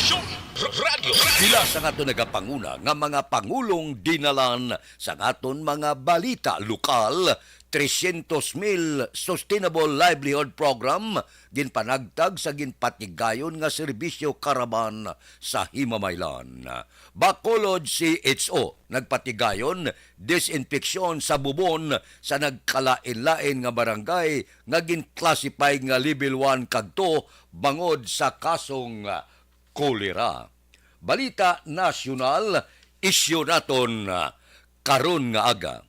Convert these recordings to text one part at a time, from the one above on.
Aksyon Radio. Sila sa aton nagapanguna nga mga pangulong dinalan sa aton mga balita lokal, 300,000 Sustainable Livelihood Program ginpanagtag sa ginpatigayon nga serbisyo karaban sa Himamaylan. Bacolod CHO nagpatigayon disinfeksyon sa bubon sa nagkalain-lain nga barangay nga gin-classify nga level 1 kag 2 bangod sa kasong kolera. Balita nasyonal, isyu naton karon nga aga.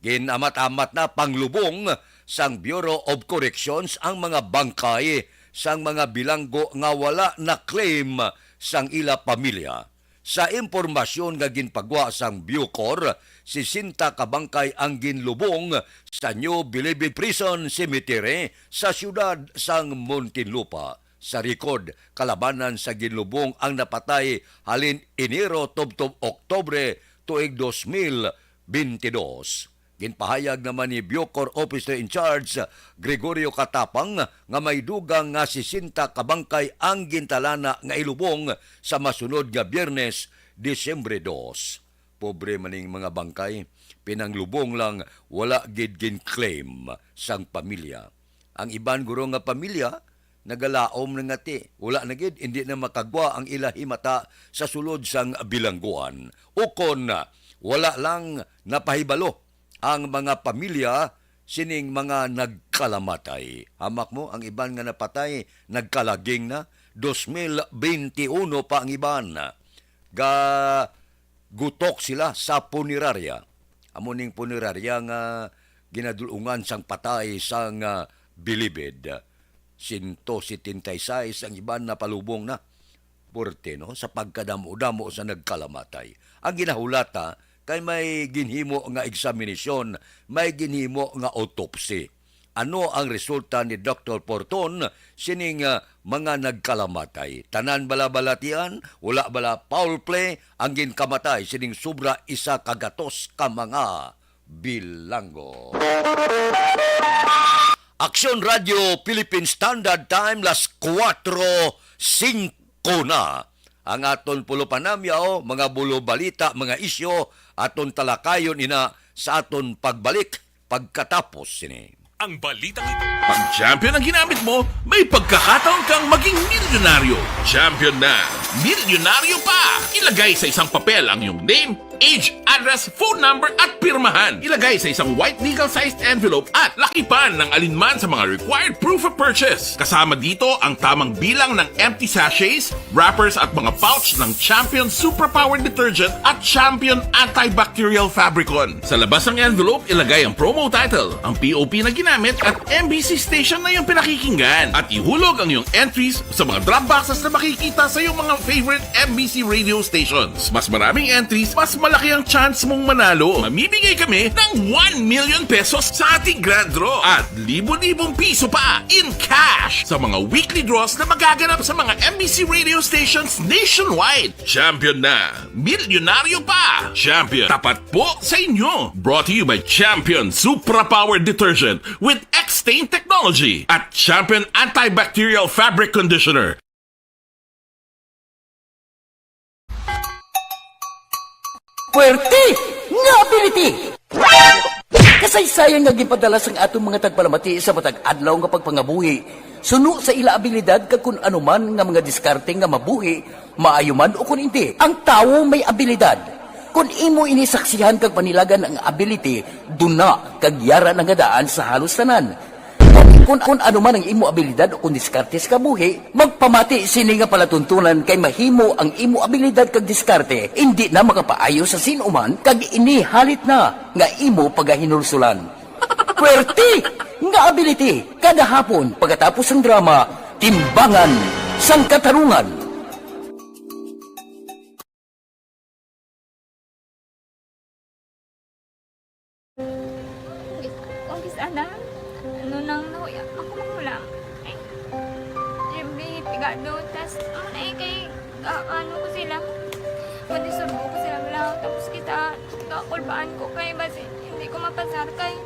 Ginamat-amat na panglubong sang Bureau of Corrections ang mga bangkay sang mga bilanggo nga wala na claim sang ila pamilya. Sa impormasyon nga ginpagwa sang Bucor, 60 ka bangkay ang ginlubong sa New Bilibid Prison Cemetery sa siyudad sang Muntinlupa. Sa record, kalabanan sa ginlubong ang napatay halin Enero tubtob Oktobre tuig 2022. Ginpahayag naman ni Bucor Officer in Charge Gregorio Katapang nga may dugang nga 60 kabangkay ang gintalana nga ilubong sa masunod nga Biyernes, Disyembre 2. Pobre maning mga bangkay, pinanglubong lang wala gid gin-claim sang pamilya. Ang iban guro nga pamilya nagalaom na ngati. Wala na gid, hindi na makagwa ang ilahimata sa sulod sang bilangguan. Ukon, wala lang napahibalo ang mga pamilya sining mga nagkalamatay. Hamak mo, ang iban nga napatay, nagkalaging na. 2021 pa ang iban. Gutok sila sa punerarya. Amuning punerarya nga ginadulungan sang patay sang Bilibid. 176 ang iban na palubong na. Porte, no? Sa pagkadamo-damo sa nagkalamatay. Ang ginahulata, kay may ginhimo nga eksaminasyon, may ginhimo nga autopsy. Ano ang resulta ni Dr. Porton sining mga nagkalamatay? Tanan bala-balatian, wala bala foul play, ang ginkamatay sining sobra isa kagatos ka mga bilanggo. Aksyon Radio Philippine Standard Time, las 4:05 na. Ang aton pulo panamyaw, mga bulo balita, mga isyo, aton talakayon ina sa aton pagbalik pagkatapos sini. Ang balitang ito. Pag champion ang ginamit mo, may pagkakataon kang maging milyonaryo. Champion na, milyonaryo pa! Ilagay sa isang papel ang iyong name, age, address, phone number at pirmahan. Ilagay sa isang white legal-sized envelope at lakipan ng alinman sa mga required proof of purchase. Kasama dito ang tamang bilang ng empty sachets, wrappers at mga pouch ng Champion Superpower Detergent at Champion Antibacterial Fabricon. Sa labas ng envelope, ilagay ang promo title, ang POP na ginamit at MBC station na yung pinakikinggan. At ihulog ang iyong entries sa mga drop boxes na makikita sa iyong mga favorite MBC radio stations. Mas maraming entries, mas malaki ang chance mong manalo. Mamimigay kami ng 1 million pesos sa ating grand draw at libo-libong piso pa in cash sa mga weekly draws na magaganap sa mga MBC radio stations nationwide. Champion na, milyonaryo pa. Champion, tapat po sa inyo. Brought to you by Champion Superpower Detergent with X-Stain Technology at Champion Antibacterial Fabric Conditioner. Puwerte nga ability! Kasaysayan nga gipadala sang atong mga tagpalamati sa matag adlaw nga pagpangabuhi. Suno sa ila abilidad kag kun anuman nga mga diskarte nga mabuhi, maayo man o kun hindi. Ang tawo may abilidad. Kung imo inisaksihan kag panilagan ang ability, duna kag yara nga daan sa halos tanan. Kung ano man ang imo abilidad o kung diskarte sa kabuhi, magpamati sini nga palatuntunan kay mahimo ang imo abilidad kag diskarte, hindi na makapaayo sa sinuman kag inihalit na nga imo pagahinulsulan. Puwerte nga ability, kada hapon pagkatapos ng drama, Timbangan sang Katarungan. Sana, ano nang nauya, ako mangulang. Ay, siyempre, pigado, tas, kay, ano ko sila, madisurbo ko sila lang, tapos kita, kakulbaan ko kay, basi, hindi ko mapasar kay.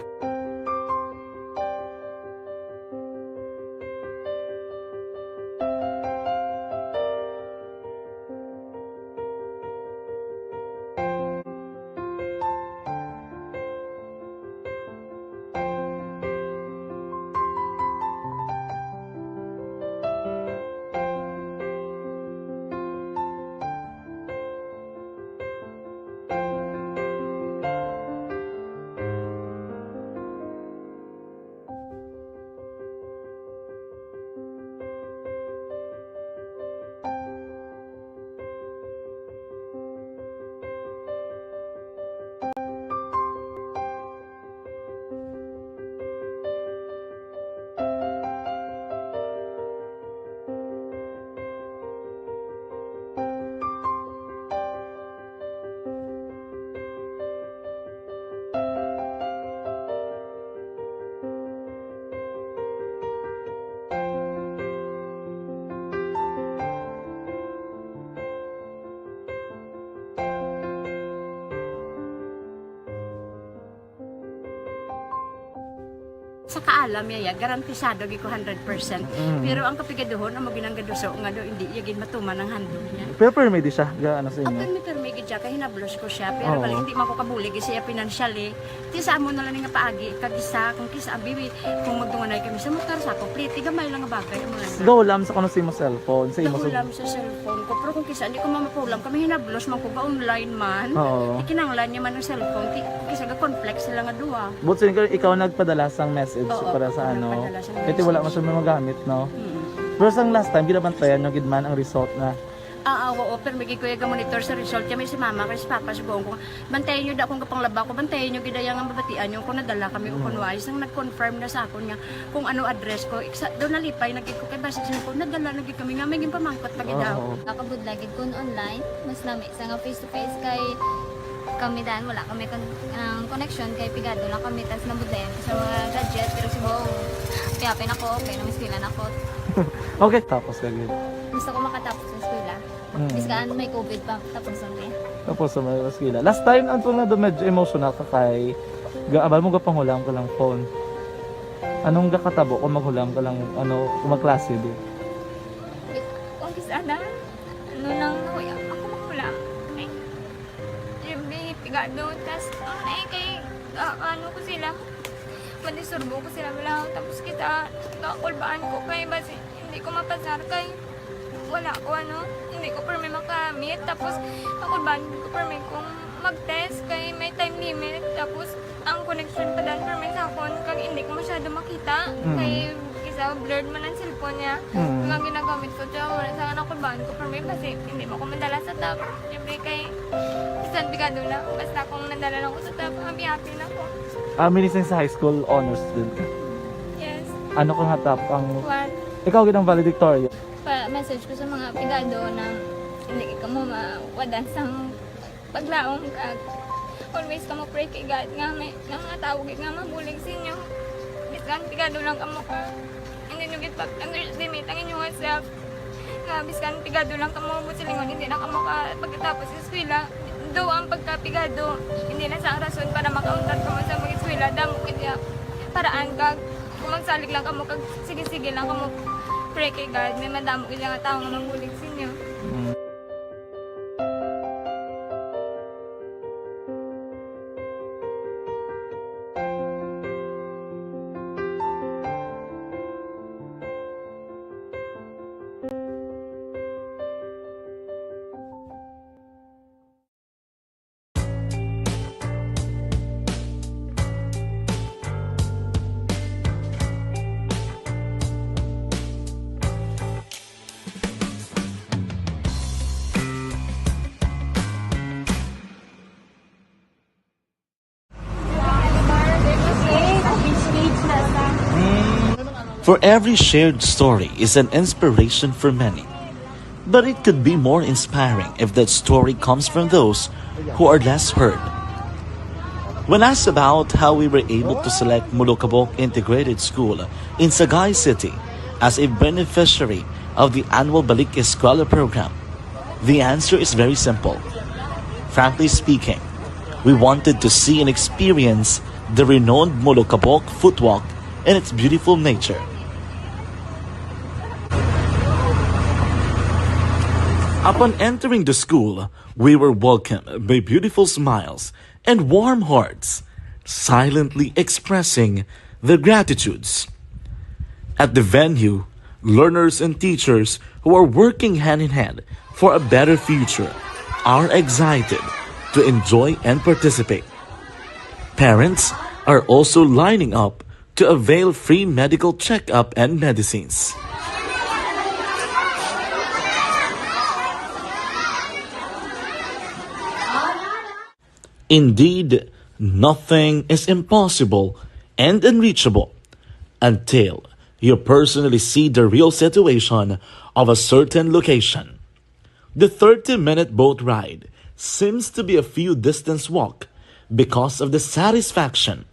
sa kaalam yaya garantisado gi ko 100%. Pero ang kapigaduhon ang maginanggaduso nga do hindi yagin matuman ang handog niya. Pero permit siya ga ano sa Ang inyo. permit gid siya kay hinablos ko siya pero Oo. bali hindi man ko kabulig siya financially. Ti sa amo na lang nga paagi kag isa kung kisa bibi kung magdunganay kami sa motor sa complete gamay lang nga bagay mo lang. Gawlam sa kuno sa imo cellphone, sa imo Nahulam sa cellphone ko pero kung kisa hindi ko mamapulam kami hinablos man ko ga online man. Oo. Ikinanglan niya man ang cellphone ti kisa ga complex sila nga duwa. But so, ikaw nagpadala sang message Oo, para sa ako ano. nagpadala sang Kasi wala message. man siya magamit, no? Mm. Pero sang last time, ginabantayan nyo gidman ang result na. Oo, pero may kuya ga monitor sa result kami si mama kasi papa sigong ko. Bantayan niyo da kung kapang laba ko, bantayan niyo gidayang ang babatian yung kung nadala kami ko kunwari sang nag-confirm na sa akon nga kung ano address ko. Doon nalipay nagid ko kay basta ko nadala nagid kami nga may pamangkot pag daw. Oo. Nakabudlagid kun online, mas lami sa nga face to face kay kami dan wala kami connection kay pigado lang kami tas nabudlayan sa mga gadget pero siguro piyapin ako okay na miskilan ako. Okay, tapos kagid. Gusto ko makatapos sa eskwela. Biskaan may COVID pa tapos ang Tapos sa mga skila. Last time, ang na do medyo emotional ka kay gaabal mo gapanghulam ka lang phone. Anong gakatabo kung maghulam ka lang, ano, kung magklase di? kung kisana ano nang nahuya ako makulang ay may pigado tas ay kay ano ko sila madisurbo ko sila wala tapos kita kakulbaan ko kay basi hindi ko mapasar kay wala ko ano hindi ko per may makamit tapos kakulbaan ko per may kung mag-test kay may time limit tapos ang connection pa dan per may sakon kag hindi ko masyado makita kay isa blurred man ang cellphone niya mga ginagamit ko siya wala sa nakulbaan ko per may kasi hindi mo ko madala sa tab siyempre kay isang bigado lang basta kung nadala lang ko sa tab happy na ako. Minising sa high school honors student ka. Yes. Ano kang hatap ang... What? Ikaw ginang valedictorian. Message ko sa mga pigado na hindi ka mo mawadan sa paglaong kag always ka mo pray kay God nga may nga mga tawag nga mabulig sa inyo biskan pigado lang ka mo ka hindi nyo git pag underestimate ang inyong self nga biskan pigado lang ka mo silingon hindi na ka mo ka pagkatapos sa eskwela do ang pagkapigado hindi na sa rason para makauntat ka mo sa mga eskwela damo kaya paraan kag kung magsalig lang ka mo kag sige-sige lang ka mo pray kay God may madamo kaya nga tao nga mabulig sa inyo. For every shared story is an inspiration for many. But it could be more inspiring if that story comes from those who are less heard. When asked about how we were able to select Mulukabok Integrated School in Sagay City as a beneficiary of the annual Balik Eskwela program, the answer is very simple. Frankly speaking, we wanted to see and experience the renowned Mulukabok footwalk in its beautiful nature. Upon entering the school, we were welcomed by beautiful smiles and warm hearts, silently expressing their gratitudes. At the venue, learners and teachers who are working hand in hand for a better future are excited to enjoy and participate. Parents are also lining up to avail free medical checkup and medicines. Indeed, nothing is impossible and unreachable until you personally see the real situation of a certain location. The 30-minute boat ride seems to be a few distance walk because of the satisfaction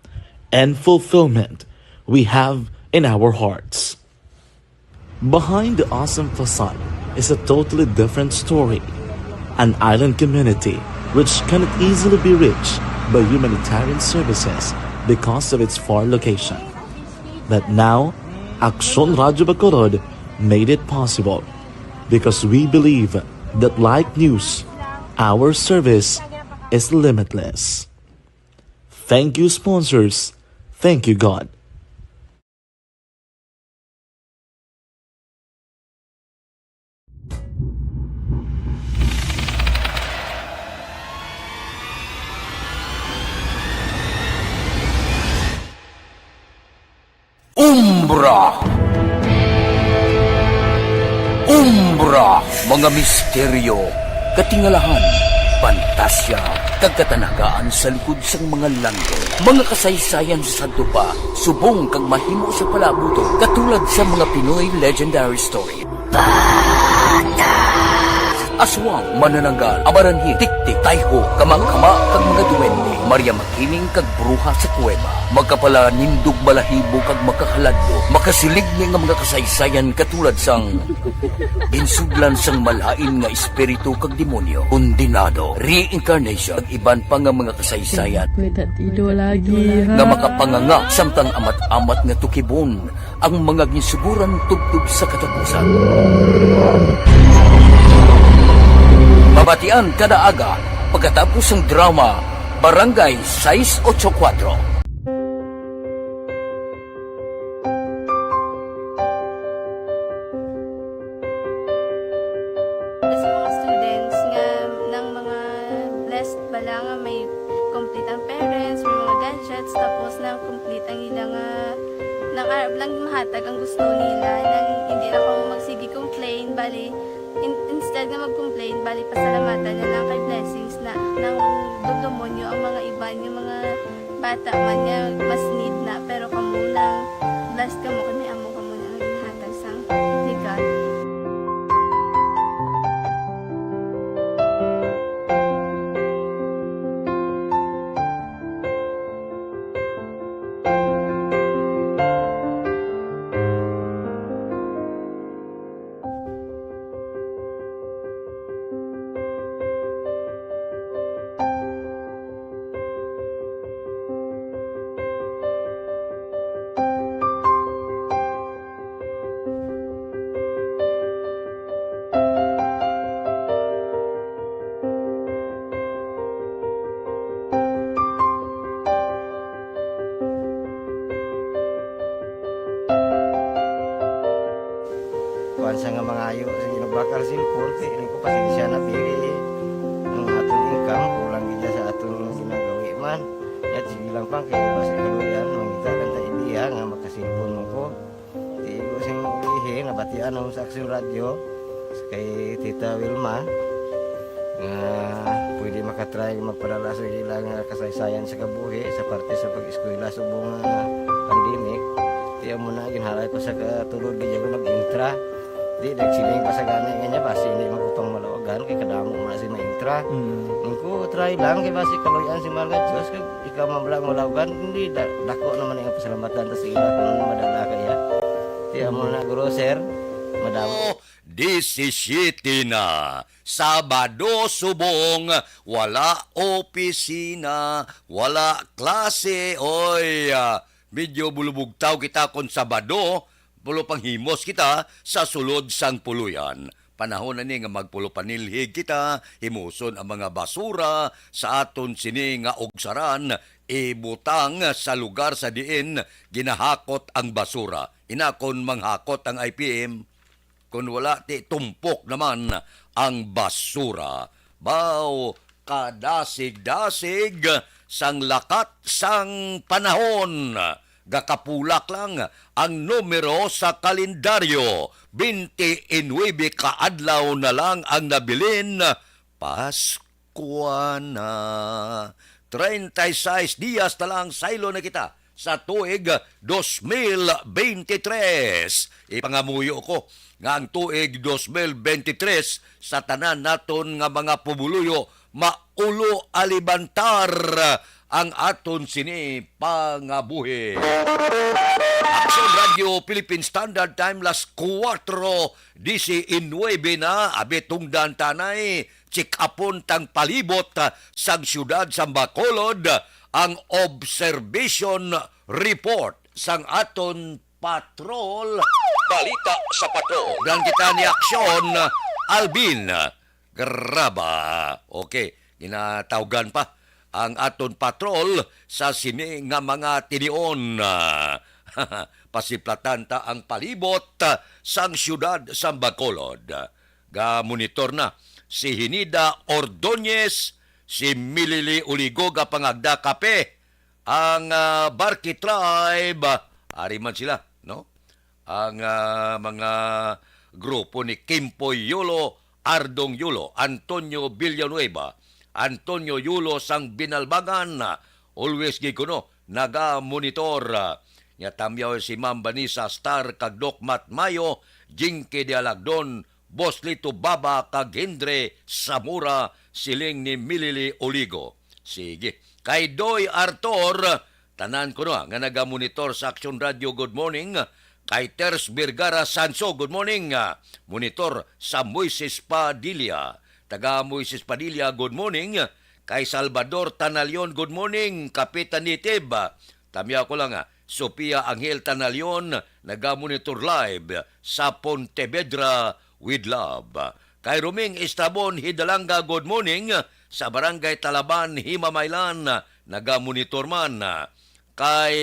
and fulfillment we have in our hearts. Behind the awesome facade is a totally different story. An island community which cannot easily be reached by humanitarian services because of its far location. But now, Aksyon Radyo Bacolod made it possible because we believe that like news, our service is limitless. Thank you, sponsors. Thank you, God. Umbra! Umbra! Mga misteryo, katingalahan, pantasya, kagkatanagaan sa likod sang mga langit. Mga kasaysayan sa sadtupa, subong kag mahimo sa palabuto, katulad sa mga Pinoy legendary story. Aswang, manananggal, amaranhi, tiktik, tayho, kamang-kama, kag mga duwende, Maria Makining, kag bruha sa kuweba, magkapala nindog balahibo, kag makahaladlo, makasilig niya nga mga kasaysayan katulad sang ginsudlan sang malain nga espiritu kag demonyo, kondinado, reincarnation, kag iban pa nga mga kasaysayan May tatido lagi, ha? nga makapanganga samtang amat-amat nga tukibon ang mga ginsuguran tubtub sa katapusan. Mabatian kada aga pagkatapos ng drama Barangay 684. Sa mga students nga ng mga blessed bala nga may complete ang parents, may mga gadgets, tapos na complete ang ilang nang lang mahatag ang gusto nila nang hindi na ako magsigi complain bali instead nga mag-complain bali pasalamatan na lang kay blessings na nang dumonyo ang mga iban yung mga bata man niya mas need na pero kamo lang blessed kamo kani amo kamo na ang hatag sang ni God. Kuan sa nga mga ayo sa ginabakal silpon kay ini ko pasensya na biri ang atong income kulang gid sa atong ginagawi man at sige lang pang kay basta kaluyan mangita kan ta ideya nga makasilpon mo ko di ko sing ulihi nabatian ang sa Aksyon Radyo kay Tita Wilma nga pwede makatry magpadala sa ilang kasaysayan sa kabuhi sa parte sa pag-eskwela subong pandemic di mo na ginhalay ko sa katulog gid ko nag-intra. Di nagsiling pa sa gani nga niya basi hindi magupang malawagan kay kadamo man si maintra. Ningko try lang kay basi kaloyan si mga Diyos kay ikaw mablang malawagan hindi dako naman ang pasalamatan ta sa ila kung madala kaya. Di amo na guro sir. Madamo 17 na. Sabado subong, wala opisina, wala klase. Oy, medyo bulubugtaw kita kon Sabado. Pulo panghimos kita sa sulod sang puluyan. Panahon na ni nga magpulo panilhig kita, himuson ang mga basura sa aton sini nga ogsaran, ibutang sa lugar sa diin ginahakot ang basura. Inakon manghakot ang IPM, kung wala ti tumpok naman ang basura. Baw, kadasig-dasig sang lakat sang panahon. Gakapulak lang ang numero sa kalendaryo. 29 kaadlaw na lang ang nabilin. Pasko na. 36 dias na lang saylo na kita sa tuig 2023. Ipangamuyo ko nga ang tuig 2023 sa tanan naton nga mga pumuluyo maulo alibantar ang aton sini pangabuhi. Aksyon Radio Philippine Standard Time las 4:19 na abetong dantanay chikapon tang palibot sang syudad sa Bacolod ang observation report sang aton patrol. Balita sa patrol. Dan kita ni aksyon, Alvin Graba. Okay, ginatawgan pa ang aton patrol sa sini nga mga tinion. Pasiplatan ta ang palibot sang syudad sa Bacolod. Ga-monitor na si Hinida Ordonez, si Milili Uligo ga pangagda kape, ang Barki Tribe, ari man sila, no? Ang mga grupo ni Kimpoy Yulo, Ardong Yulo, Antonio Villanueva, Antonio Yulo sang Binalbangan, always gikuno, naga-monitor. Nga tamyaw si Ma'am Vanessa Star kag Doc Mat Mayo, Jinky de Alagdon, Boss Lito Baba kag Hendre Samura, siling ni Milili Oligo. Sige. Kay Doy Artor, tanan ko no, nga naga-monitor sa Action Radio, good morning. Kay Ters Birgara Sanso, good morning. Monitor sa Moises Padilla. Taga Moises Padilla, good morning. Kay Salvador Tanalion, good morning. Kapitan Nitib. Tamya ko lang Sophia Angel Tanalion, naga-monitor live sa Pontevedra with love. Kay Ruming Estrabon Hidalanga, good morning. Sa Barangay Talaban, Himamaylan, naga-monitor man. Kay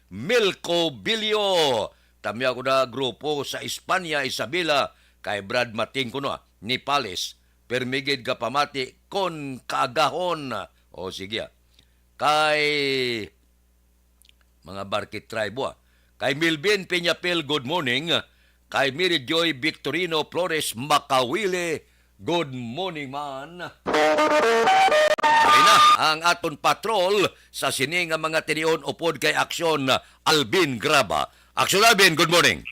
Milko Bilio, tamya ko na grupo sa Espanya, Isabela, kay Brad Mating ko no, ni Pales, permigid ka pamati kon kaagahon. O sige. Kay mga Barkit Tribe, kay Milvin Peñapel, good morning. Kay Mary Joy Victorino Flores Makawile, good morning man. Ay na ang aton patrol sa sini nga mga tinion upod kay Aksyon Alvin Graba. Aksyon Alvin, good morning.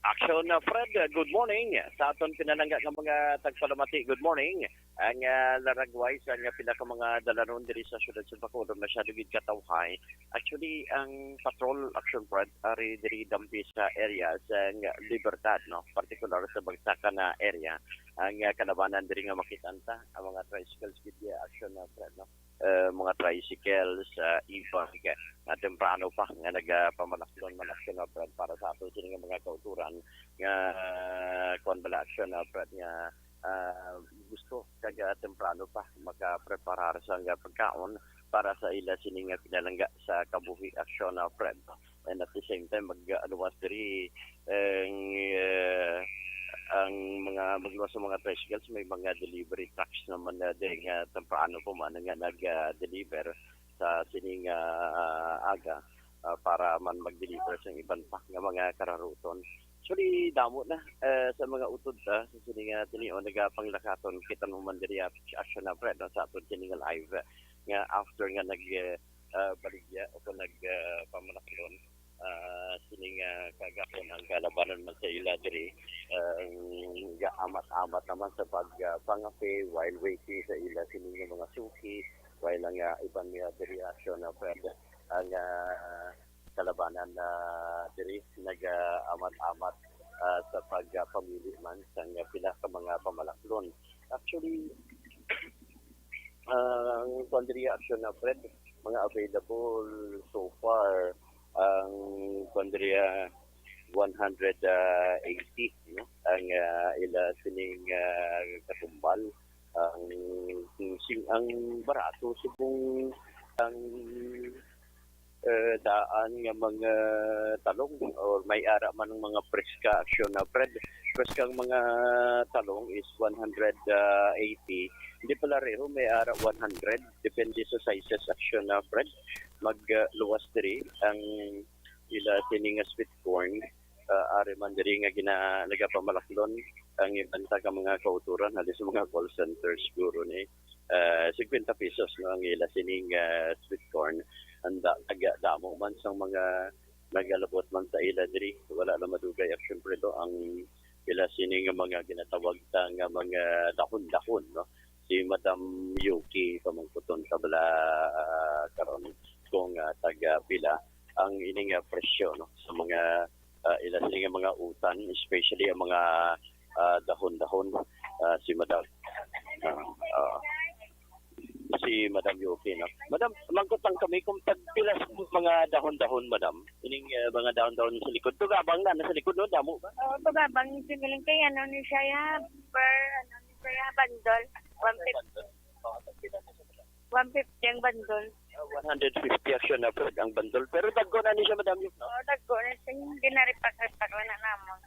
Action Fred, good morning. Sa aton pinalangga ng mga tagpalamati, good morning. Ang laragway sa nga pila ka mga dalanon diri sa syudad sa Bacolod na siya dugid katawhay. Actually, ang patrol Action Fred ari diri dampi sa area sa Libertad, no, particular sa Bagsakan na area. Ang kalabanan diri nga makitanta ang mga tricycles with Action Fred, no. Mga tricycles, e-bike, na temprano pa nga nagpamalaksyon malaksyon na Fred para sa ato sila nga mga kauturan nga kuan bala action na Fred nga gusto kaga temprano pa makapreparar sa nga pagkaon para sa ila sini nga pinalangga sa kabuhi action na Fred, and at the same time mag-aluwas diri ang mga magluwas sa mga tricycles, may mga delivery trucks naman na diri nga temprano po man nga nag-deliver sa sining aga para man mag-deliver sa ibang pa nga mga kararuton. Actually, damo na sa mga utod sa sining tinion nagapanglakaton kita naman diri action na Fred sa aton sining live nga after nga baligya o nagpamalaklon sining kagapon ang kalabanan man sa ila diri amat-amat naman sa pagpangape while waiting sa ila sining mga suki while ang ibang diri action na Fred ang kalabanan na diri nag-amat-amat sa pagpamili man sa pila ka mga pamalaklon. Actually, ang Kondria Action na Fred, mga available so far, ang Kondria 180, no? Ang ila sining katumbal, ang barato subong ang daan nga mga talong or may ara man ng mga preska action na Fred. Preskang mga talong is 180. Hindi pala reho may ara 100. Depende sa sizes action na Fred. Magluwas diri ang ila tining sweet corn. Ari man diri nga nagapamalaklon ang ibanta ka mga kauturan halos sa mga call center siguro ni 50 pesos no ang ila sining sweet corn. Anda damo man sang mga nagalabot man sa ila diri wala na madugay action predo ang ila sining mga ginatawag ta nga mga dahon-dahon no si Madam Yuki pamangkuton sa bala karon kung taga pila ang ining presyo no sa mga ila sining mga utan especially ang mga dahon-dahon si Madam si Madam Yuki. No? Madam, mangkot lang kami kung tagpilas mga dahon-dahon, Madam. Ining mga dahon-dahon sa likod. Tugabang na, nasa likod, no? Damo ba? Oo, pagabang sigaling kay ano ni siya ya, bandol. 150 ang bandol. 150 action na Fred ang bandol. Pero dagko na ni siya, Madam Yuki. No? Oo, dagko na siya. Ginaripak-ripak na namon.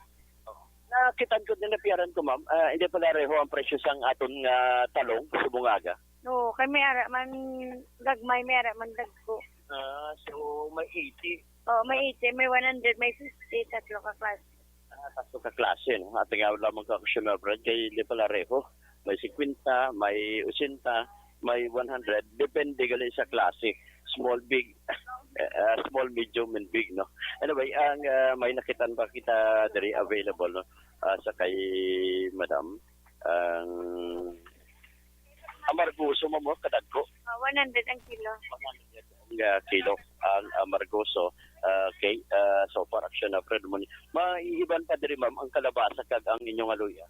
Nakitaan ko din na piyaran ko, ma'am. Hindi pala reho ang presyo sang aton nga talong sa bungaga. Oo, kay may ara man gagmay, may ara man dagko. So may 80. Oo, may 80, may 100, may 50, tatlo ka class. Tatlo ka klase, no? At nga lamang ka consumer bread kay hindi pala reho. May 50, may 80, may 100. Depende gali sa klase. Small, big, small, medium, and big, no? Anyway, ang may nakitan ba kita dari available, no? Sa kay Madam, ang amargoso mo kadagko. 100 ang kilo. 100 kilo ang amargoso. Okay, so for action na Fred mo. Maiiban pa diri ma'am ang kalabasa kag ang inyong aluya.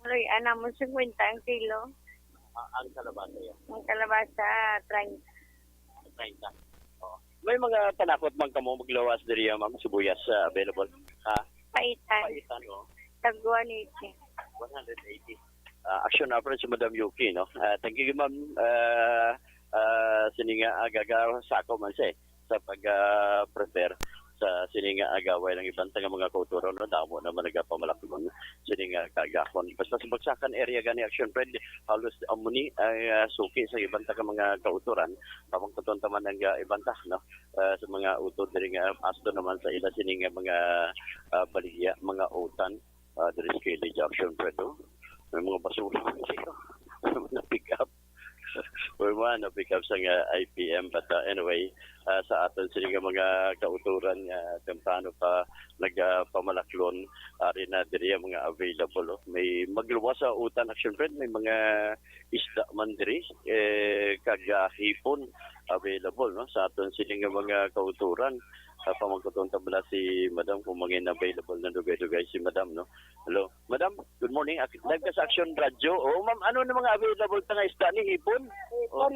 Uy, anamon 50 ang kilo. Ang kalabasa yan. Ang kalabasa, 30. 30. Oh. May mga panakot man kamo maglawas diri ma'am sibuyas available. Paitan. Paitan, no? Tagwa ni 180. Action na si Madam Yuki, no? Thank you, ma'am. Sininga agaga sako man siya sa pag-prepare sa sininga agaway ng ibang nga mga kultura, no? Damo naman nagpamalakon sininga kagakon. Basta sa bagsakan area gani action friend, halos amuni ay suki sa ibang mga kauturan. Pamang tutuntaman ang ibang no? Sa mga utod diri nga asto naman sa ila sininga mga baligya, mga utan. There is Kelly Junction, Fredo. May mga basura dito. Na pick up. Or mga na pick up sa IPM. But anyway, sa aton sila mga kauturan temprano pa nagpamalaklon rin na diri mga available. May magluwas sa utan action friend. May mga isda man diri. Kagahipon available, no? Sa aton sila mga kauturan. Pamagkutong tabla si Madam kung maging available na dugay-dugay si Madam, no? Hello. Madam, good morning. Live ka sa Action Radio. Oh, ma'am, ano na mga available ta nga isda ni hipon? Hipon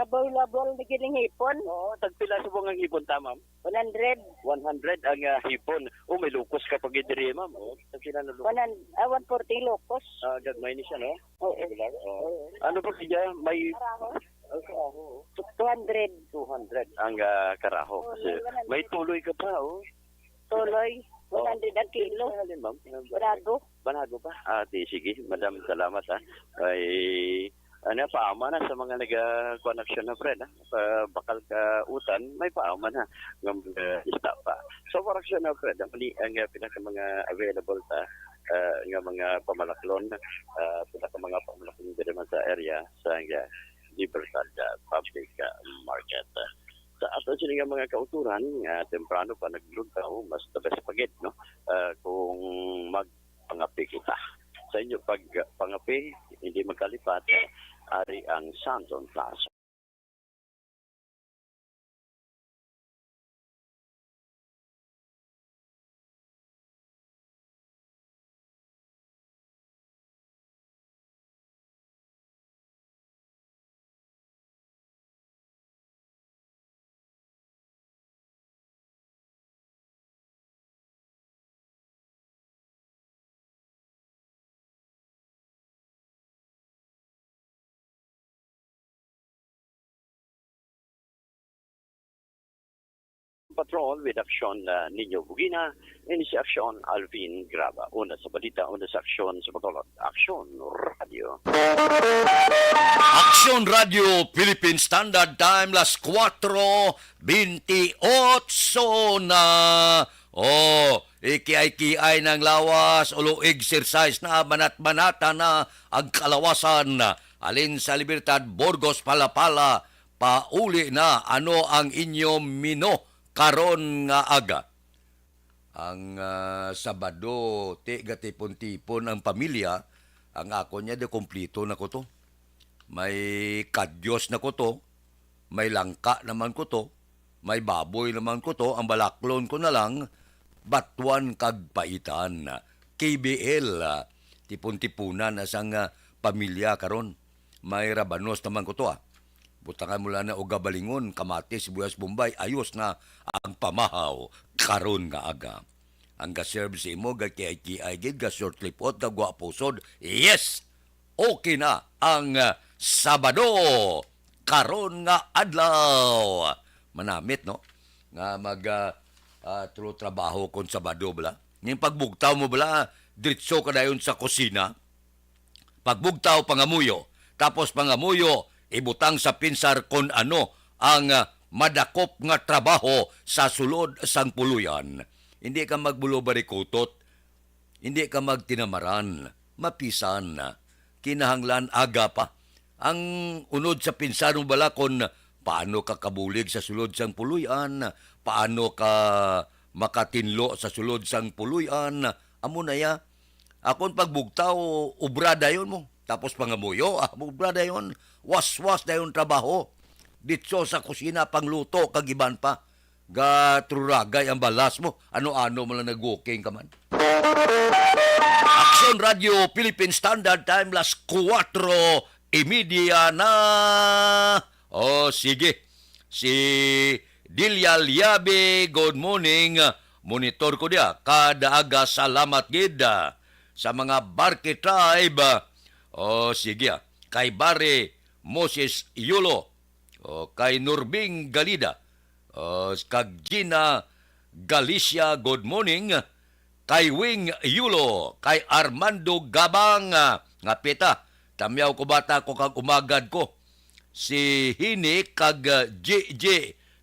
available na gining hipon. Oo, tagpila sa bungang hipon ta, ma'am? 100. 100 ang hipon. Oh, may lukos ka pag idiri, ma'am. Oh, tagpila na lukos. 140 lokos. Gagmay ni siya, no? Oo. Ano pa siya? May 200. 200 ang karaho. Kasi may tuloy ka pa, oh. Tuloy. 100 ang kilo. Ma'am. Banado pa? Sige. Madam, salamat, ha. Ay, paama na sa mga nag-connection na friend, ha. Bakal ka utan, may paama na ng isda pa. So, for action na friend, ang pinaka mga available ta, nga mga pamalaklon, pinaka mga pamalaklon din naman sa area, sa Libertad Public Market. Sa ato sila mga kauturan, temprano pa naglugtaw, mas the best pagit, no? Kung magpangapi kita. Sa inyo pag pangapi, hindi magkalipat, ari ang Santon Plaza. Patrol with action Nino Bugina, inisiaksyon Alvin Graba. Una sa balita, una sa aksyon sa Bacolod. Aksyon Radio. Action Radio Philippine Standard Time las 4:28 na. Ikiay-kiay ng lawas, ulo exercise na banat-banata na ang kalawasan. Alin sa Libertad, Burgos, Palapala, pauli na ano ang inyong mino karon nga aga. Ang Sabado, gatipon-tipon ang pamilya, ang ako niya de kompleto na ko to. May kadyos na ko to, may langka naman ko to, may baboy naman ko to, ang balaklon ko na lang, batuan kagpaitan. KBL, tipon-tipunan asang pamilya karon. May rabanos naman ko to Butangan mula na og gabalingon, kamatis, sibuyas, bombay, ayos na ang pamahaw karon nga aga. Ang gaserve sa imo, gagkiay-kiay, ga-short lipot, gagwapusod, yes! Okay na ang Sabado karon nga adlaw. Manamit, no? Nga true trabaho kon Sabado, bala. Yung pagbugtaw mo, bala, diretso ka dayon sa kusina. Pagbugtaw, pangamuyo. Tapos pangamuyo, ibutang sa pinsar kon ano ang madakop nga trabaho sa sulod sang puluyan. Hindi ka magbulo-barikutot, hindi ka magtinamaran, mapisan, kinahanglan aga pa. Ang unod sa pinsar mo bala kon paano ka kabulig sa sulod sang puluyan, paano ka makatinlo sa sulod sang puluyan, amo na ya. Akon pagbugtaw, ubra dayon mo. Tapos pangamuyo, ubra dayon, was-was dayon trabaho. Ditso sa kusina, pangluto, kagiban pa. Gatruragay ang balas mo. Ano-ano mo lang nag-walking ka man. Action Radio Philippine Standard Time, las 4:30 na. Oh, sige. Si Dilia Liabe, good morning. Monitor ko dia. Kada aga, salamat gid sa mga Barke Tribe. Oh, sige. Kay Bare Moses Yulo. Oh, kay Nurbing Galida. Kag Gina Galicia, good morning. Kay Wing Yulo. Kay Armando Gabang. Nga pita. Tamyaw ko bata ko kag umagad ko. Si Hini kag JJ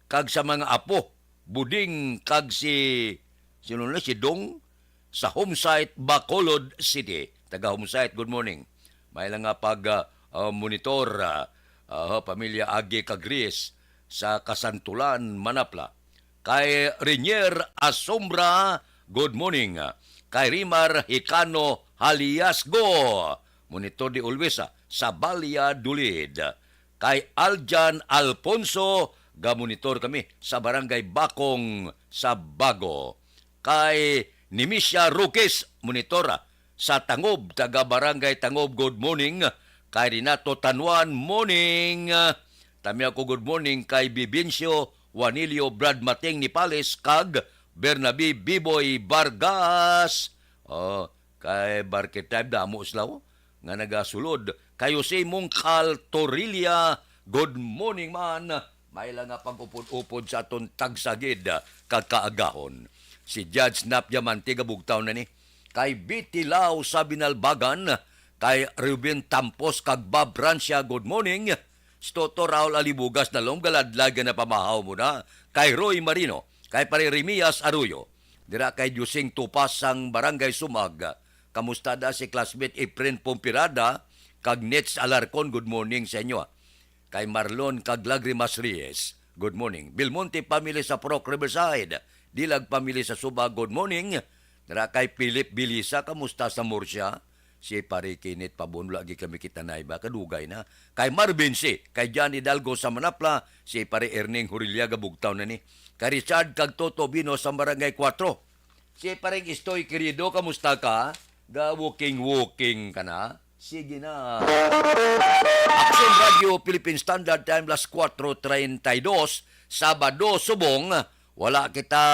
kag sa mga apo. Buding kag si Dong sa homesite Bacolod City. Taga homesite, good morning. May lang nga pag monitor pamilya Agi Kagris sa Kasantulan, Manapla. Kay Renier Asombra, good morning. Kay Rimar Hicano Haliasgo, monitor di Ulwesa sa Balya Dulid. Kay Aljan Alfonso, ga-monitor kami sa Barangay Bakong sa Bago. Kay Nimisha Rukis, monitora sa Tangob, taga Barangay Tangob, good morning. Kay Renato Tanuan, morning. Tami ako good morning kay Bibincio Juanilio Brad Mating Nipales kag Bernabe Biboy Vargas. Kay Barke Tribe damo slaw nga nagasulod. Kay Jose Mongcal Torilla, good morning man. May lang nga pag-upod-upod sa aton tagsagid kag kaagahon. Si Judge Nap Diamante gabugtaw na ni. Kay Bitilaw sa Binalbagan, kay Ruben Tampos kag Bob Francia, good morning. Stoto Raul Alibugas na longgaladlagan na pamahaw mo na. Kay Roy Marino, kay Paririmias Arroyo. Dira kay Jusing Tupas sang Barangay Sumag. Kamusta da si classmate Efren Pompirada, kag Nets Alarcon, good morning sa inyo. Kay Marlon kag Lagrimas Reyes, good morning. Belmonte family sa Proc Riverside, Dilag family sa Suba, good morning. Dira kay Philip Bilisa, kamusta sa Murcia? Si pare Kinit Pabon, lagi kami kita na iba, kadugay na. Kay Marvin si, kay Johnny Dalgo sa Manapla, si pare Erning Hurilia, gabugtaw na ni. Kay Richard kag Toto Bino sa Barangay 4. Si pare Istoy Querido, kamusta ka? Ga-walking ka na? Sige na. Action Radio Philippine Standard Time, las 4:32, Sabado, Subong. Wala kita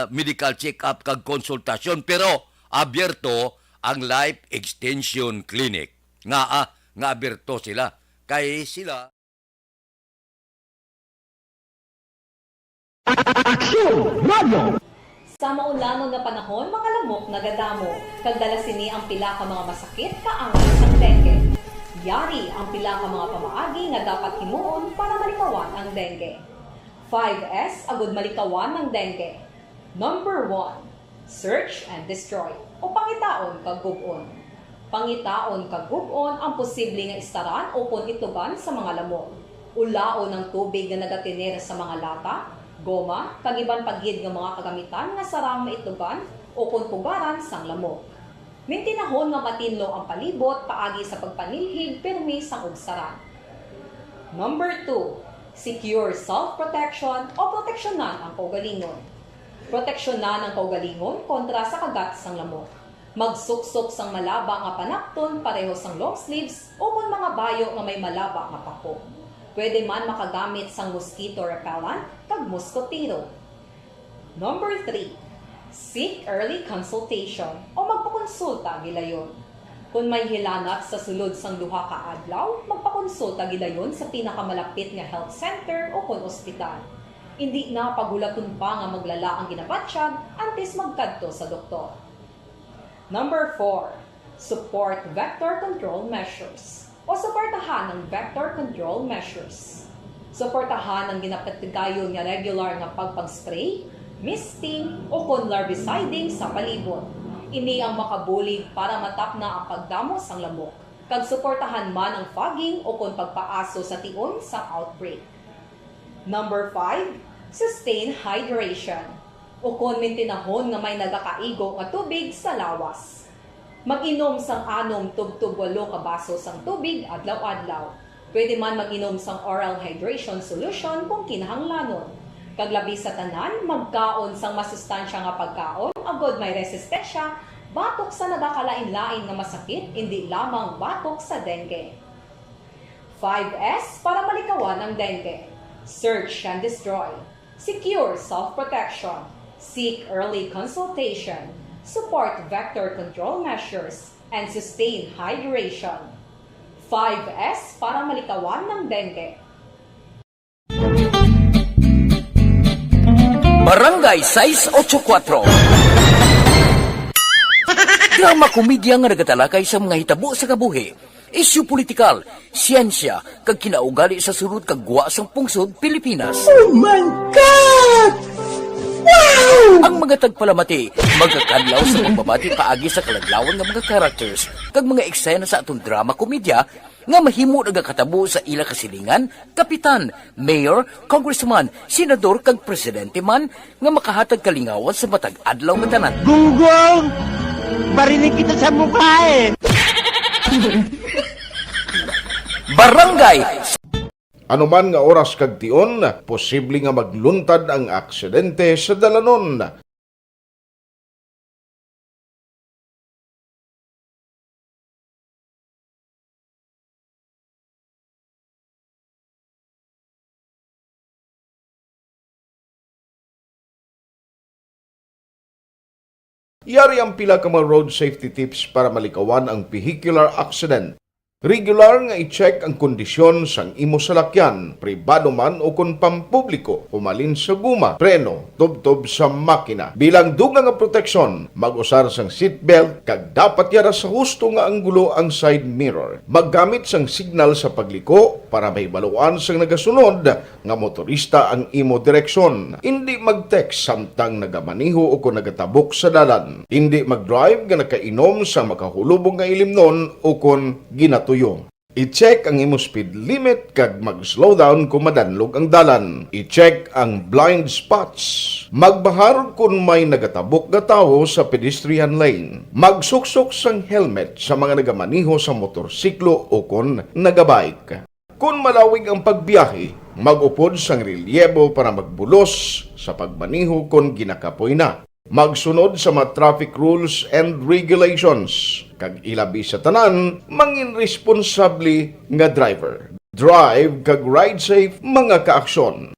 medical check-up kag konsultasyon, pero abierto ang Life Extension Clinic. Nga abierto sila. Kay sila... Action Radio! Sa maulanong nga panahon, mga lamok nagadamo. Kagdala sini ang pila ka mga masakit kaangay sa dengue. Yari ang pila ka mga pamaagi nga dapat himuon para malikawan ang dengue. 5S agud malikawan ng dengue. Number 1, search and destroy o pangitaon kag gub-on. Pangitaon kag gub-on ang posible nga istaran o pon ituban sa mga lamok. Ulaon ng tubig nga nagatiner sa mga lata, goma, kag iban pagid nga mga kagamitan nga sarang maituban o kung pugaran sang lamok. Mintinahon nga matinlo ang palibot paagi sa pagpanilhig permi sang ugsaran. Number 2, secure self-protection o proteksyonan ang kaugalingon. Proteksyonan ang kaugalingon kontra sa kagat sang lamok. Magsuksok sang malaba nga panakton pareho sang long sleeves o kung mga bayo nga may malaba nga pako. Pwede man makagamit sang mosquito repellent kag mosquito. Number 3. Seek early consultation o magpakonsulta gilayon. Kung may hilanat sa sulod sang duha ka adlaw, magpakonsulta gidayon sa pinakamalapit nga health center o kon ospital. Hindi na pagulaton pa nga maglala ang ginabatsyag antes magkadto sa doktor. Number 4. Support vector control measures o suportahan ng vector control measures. Suportahan ang ginapatigayon nga regular nga pagpag-spray, misting o kon larviciding sa palibot. Ini ang makabulig para matapna ang pagdamos sang lamok. Kag suportahan man ang fogging o kon pagpaaso sa tion sa outbreak. Number 5, sustain hydration o kon mintinahon nga may nagakaigo nga tubig sa lawas. Mag-inom sang 6 tub-tub 8 ka baso sang tubig adlaw-adlaw. Pwede man mag-inom sang oral hydration solution kung kinahanglanon. Kaglabi sa tanan, magkaon sang masustansya nga pagkaon, agod may resistensya, batok sa nagakalain-lain nga masakit, hindi lamang batok sa dengue. 5S para malikawan ang dengue. Search and destroy. Secure self-protection. Seek early consultation. Support vector control measures. And sustain hydration. 5S para malikawan ng dengue. Barangay 684. Drama komedya nga nagatalakay sa mga hitabo sa kabuhi, isyu politikal, siyensya, kag kinaugali sa sulod kag guwa sang pungsod Pilipinas. Oh my God! Wow! Ang mga tagpalamati magkakadlaw sa pagbabati paagi sa kalaglawan nga mga characters kag mga eksena sa atong drama komedya nga mahimo nagakatabo sa ila kasilingan, kapitan, mayor, congressman, senador kag presidente man nga makahatag kalingawan sa matag adlaw nga tanan. Gunggong! Barinig kita sa mukha eh! Barangay Ano man nga oras kag tion, posible nga magluntad ang aksidente sa dalanon. Yari ang pila ka mga road safety tips para malikawan ang vehicular accident. Regular nga i-check ang kondisyon sang imo salakyan, pribado man o kung pampubliko, humalin sa guma, preno, tubtob sa makina. Bilang dugang nga proteksyon, mag-usar sang seatbelt, kag dapat yara sa husto nga anggulo ang side mirror. Maggamit sang signal sa pagliko para may baluan sang nagasunod nga motorista ang imo direksyon. Hindi mag-text samtang nagamaniho o kung nagatabok sa dalan. Hindi mag-drive nga nakainom sa makahulubong nga ilimnon o kung ginatuyo. I-check ang imo speed limit kag mag-slow down kung madanlog ang dalan. I-check ang blind spots. Magbahar kung may nagatabok nga tawo sa pedestrian lane. Magsuksok sang helmet sa mga nagamaniho sa motorsiklo o kung nagabike. Kung malawig ang pagbiyahe, mag-upod sang relyebo para magbulos sa pagmaniho kung ginakapoy na. Magsunod sa mga traffic rules and regulations. Kag ilabi sa tanan, mangin responsable nga driver. Drive kag ride safe mga kaaksyon.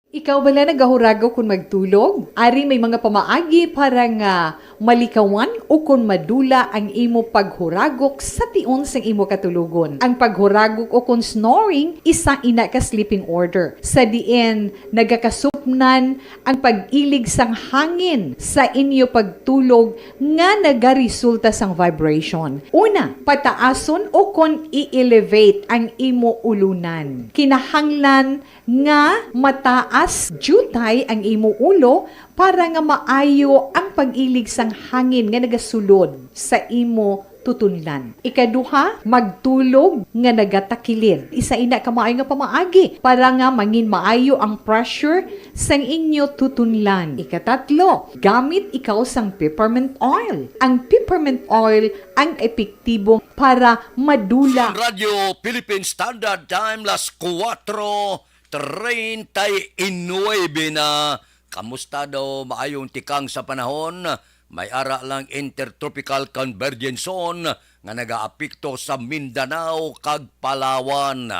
Ikaw bala nagahurago kung magtulog? Ari may mga pamaagi para nga malikawan o kung madula ang imo paghuragok sa tion sang imo katulugon. Ang paghuragok o kung snoring, isa ina ka sleeping order. Sa diin, nagakasupnan ang pag-ilig sang hangin sa inyo pagtulog nga nagaresulta sang vibration. Una, pataason o kung i-elevate ang imo ulunan. Kinahanglan nga mataas jutay ang imo ulo para nga maayo ang pag-ilig sang hangin nga nagasulod sa imo tutunlan. Ikaduha, magtulog nga nagatakilid. Isa ina ka maayo nga pamaagi para nga mangin maayo ang pressure sang inyo tutunlan. Ikatatlo, gamit ikaw sang peppermint oil. Ang peppermint oil ang epektibo para madula. Radio Philippine Standard Time, las 4:39 na. Kamusta daw maayong tikang sa panahon? may ara lang intertropical convergence zone nga nagaapekto sa Mindanao kag Palawan.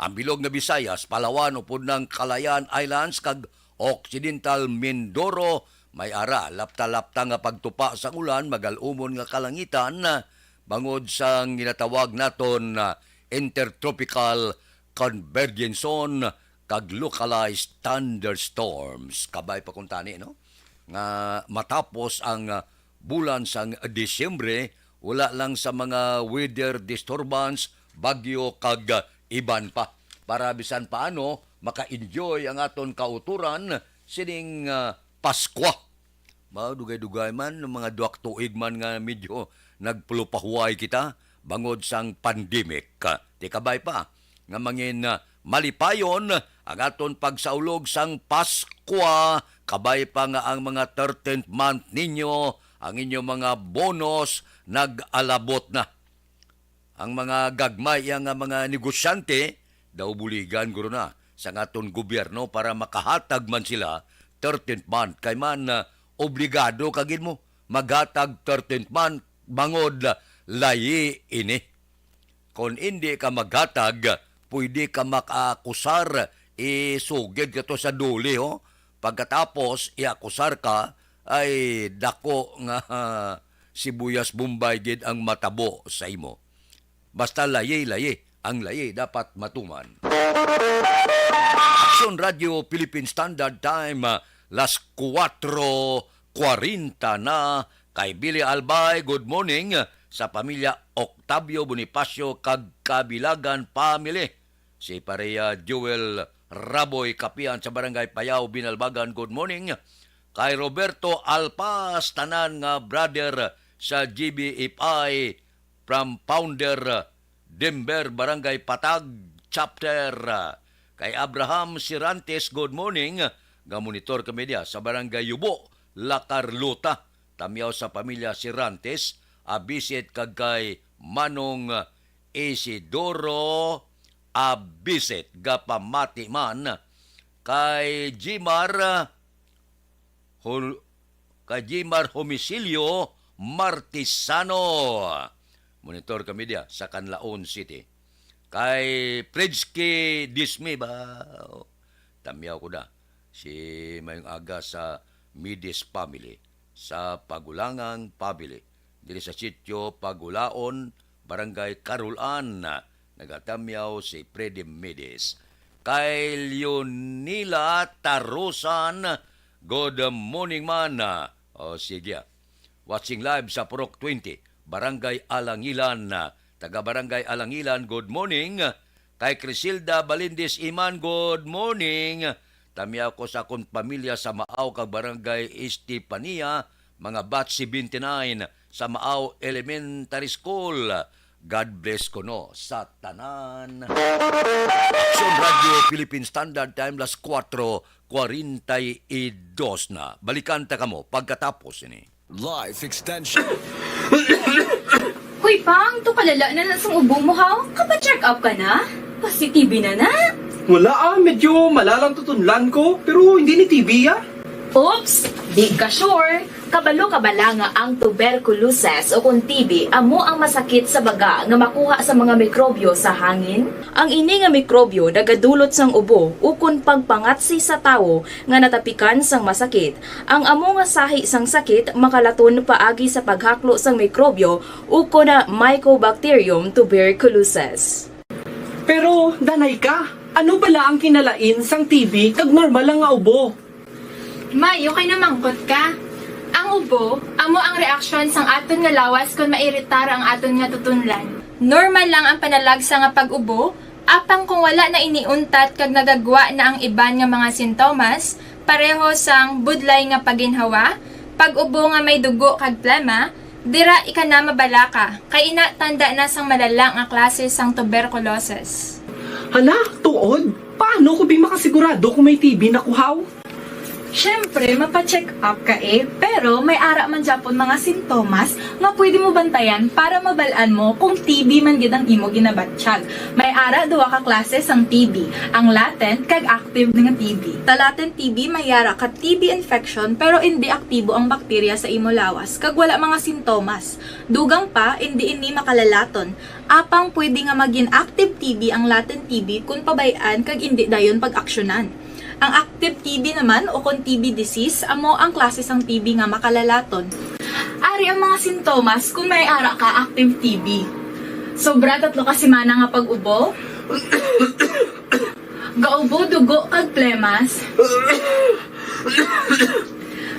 Ang bilog nga Visayas, Palawan upod ng Calayan Islands kag Occidental Mindoro may ara lapta-lapta nga pagtupa sa ulan magalumon nga kalangitan bangod sa ginatawag naton intertropical convergence zone kag localized thunderstorms. Kabay pa kuntani no nga matapos ang bulan sang Disyembre wala lang sa mga weather disturbance, bagyo kag iban pa. Para bisan paano maka-enjoy ang aton kauturan sining Paskwa. Dugay-dugay man ng mga duwak tuig man nga medyo nagpulupahuay kita bangod sang pandemic. Di kabay pa nga mangin malipayon ang aton pagsaulog sang Paskwa. Kabay pa nga ang mga 13th month ninyo, ang inyong mga bonus nag-alabot na. Ang mga gagmay nga mga negosyante daw buligan guro na sa aton gobyerno para makahatag man sila 13th month kay man obligado kagid mo maghatag 13th month bangod layi ini. Kung hindi ka maghatag, pwede ka makakusar isugid ka to sa duli ho. Pagkatapos iakusar ka ay dako nga sibuyas Bombay gid ang matabo sa imo. Basta layi ang layi dapat matuman. Aksyon Radio Philippine Standard Time, las 4:40 na. Kay Billy Albay, good morning sa pamilya Octavio Bonifacio kag Kabilagan family. Si pareya Joel Raboy Kapian sa Barangay Payao, Binalbagan, good morning. Kay Roberto Alpas, tanan nga brother sa GBFI from Founder Denver, Barangay Patag, Chapter. Kay Abraham Sirantes, good morning. Ga-monitor kami dia sa Barangay Yubo, La Carlota. Tamyaw sa pamilya Sirantes, abisit kag kay Manong Isidoro abisit gapamati man kay Jimar Homisilio Martisano. Monitor kami dia sa Canlaon City. Kay Predsky Dismi ba? Tamyaw ko da. Si Mayong Aga sa Midis family. Sa Pagulangang family. Dili sa sityo Pagulaon, Barangay Carulan. Nagatamyaw si Freddy Midis. Kay Leonila Tarusan, good morning man. O sige. Watching live sa Purok 20, Barangay Alangilan. Taga Barangay Alangilan, good morning. Kay Crisilda Balindis Iman, good morning. Tamya ko sa akong pamilya sa Maaw kag Barangay Estepania, mga batch 79 sa Maaw Elementary School. God bless ko no sa tanan. Aksyon Radio Philippine Standard Time, las 4:42 na. Balikan ta kamo pagkatapos ini. Life extension. Hoy, Pang, to kalala na lang sa ubo mo, ha? Kapa-check up ka na? Positibe na na? Wala medyo malalang tutunlan ko, pero hindi ni TB Oops! Di ka sure. Kabalo-kabala nga ang tuberculosis o kung TB amo ang masakit sa baga nga makuha sa mga mikrobyo sa hangin. Ang ini nga mikrobyo nagadulot sang ubo ukon pagpangatsi sa tawo nga natapikan sang masakit. Ang amo nga sahi sang sakit makalaton paagi sa paghaklo sang mikrobyo ukon na Mycobacterium tuberculosis. Pero, danay ka, ano bala ang kinalain sang TB kag normal lang nga ubo? May, okay na mangkot ka. Ang ubo, amo ang reaksyon sang aton nga lawas kung mairitar ang aton nga tutunlan. Normal lang ang panalagsa nga pag-ubo, apang kung wala na iniuntat kag nagagwa na ang iban nga mga sintomas, pareho sang budlay nga paginhawa, pag-ubo nga may dugo kag plema, dira ika na mabala ka, kay ina tanda na sang malala nga klase sang tuberculosis. Hala, tuod? Paano ko bi makasigurado kung may TB na kuhaw? Siyempre, mapacheck up ka pero may ara man Japon mga sintomas nga pwede mo bantayan para mabalaan mo kung TB man gid ang imo ginabatsyag. May ara duwa ka klase sang TB, ang latent kag active nga TB. Sa latent TB may ara ka TB infection pero hindi aktibo ang bakterya sa imo lawas kag wala mga sintomas. Dugang pa hindi ini makalalaton. Apang pwede nga maging active TB ang latent TB kung pabayaan kag hindi dayon pag-aksyonan. Ang active TB naman o kung TB disease, amo ang klase sang TB nga makalalaton. Ari ang mga sintomas kung may ara ka active TB. Sobra 3 ka semana nga pag-ubo, gaubo, dugo, kag plemas,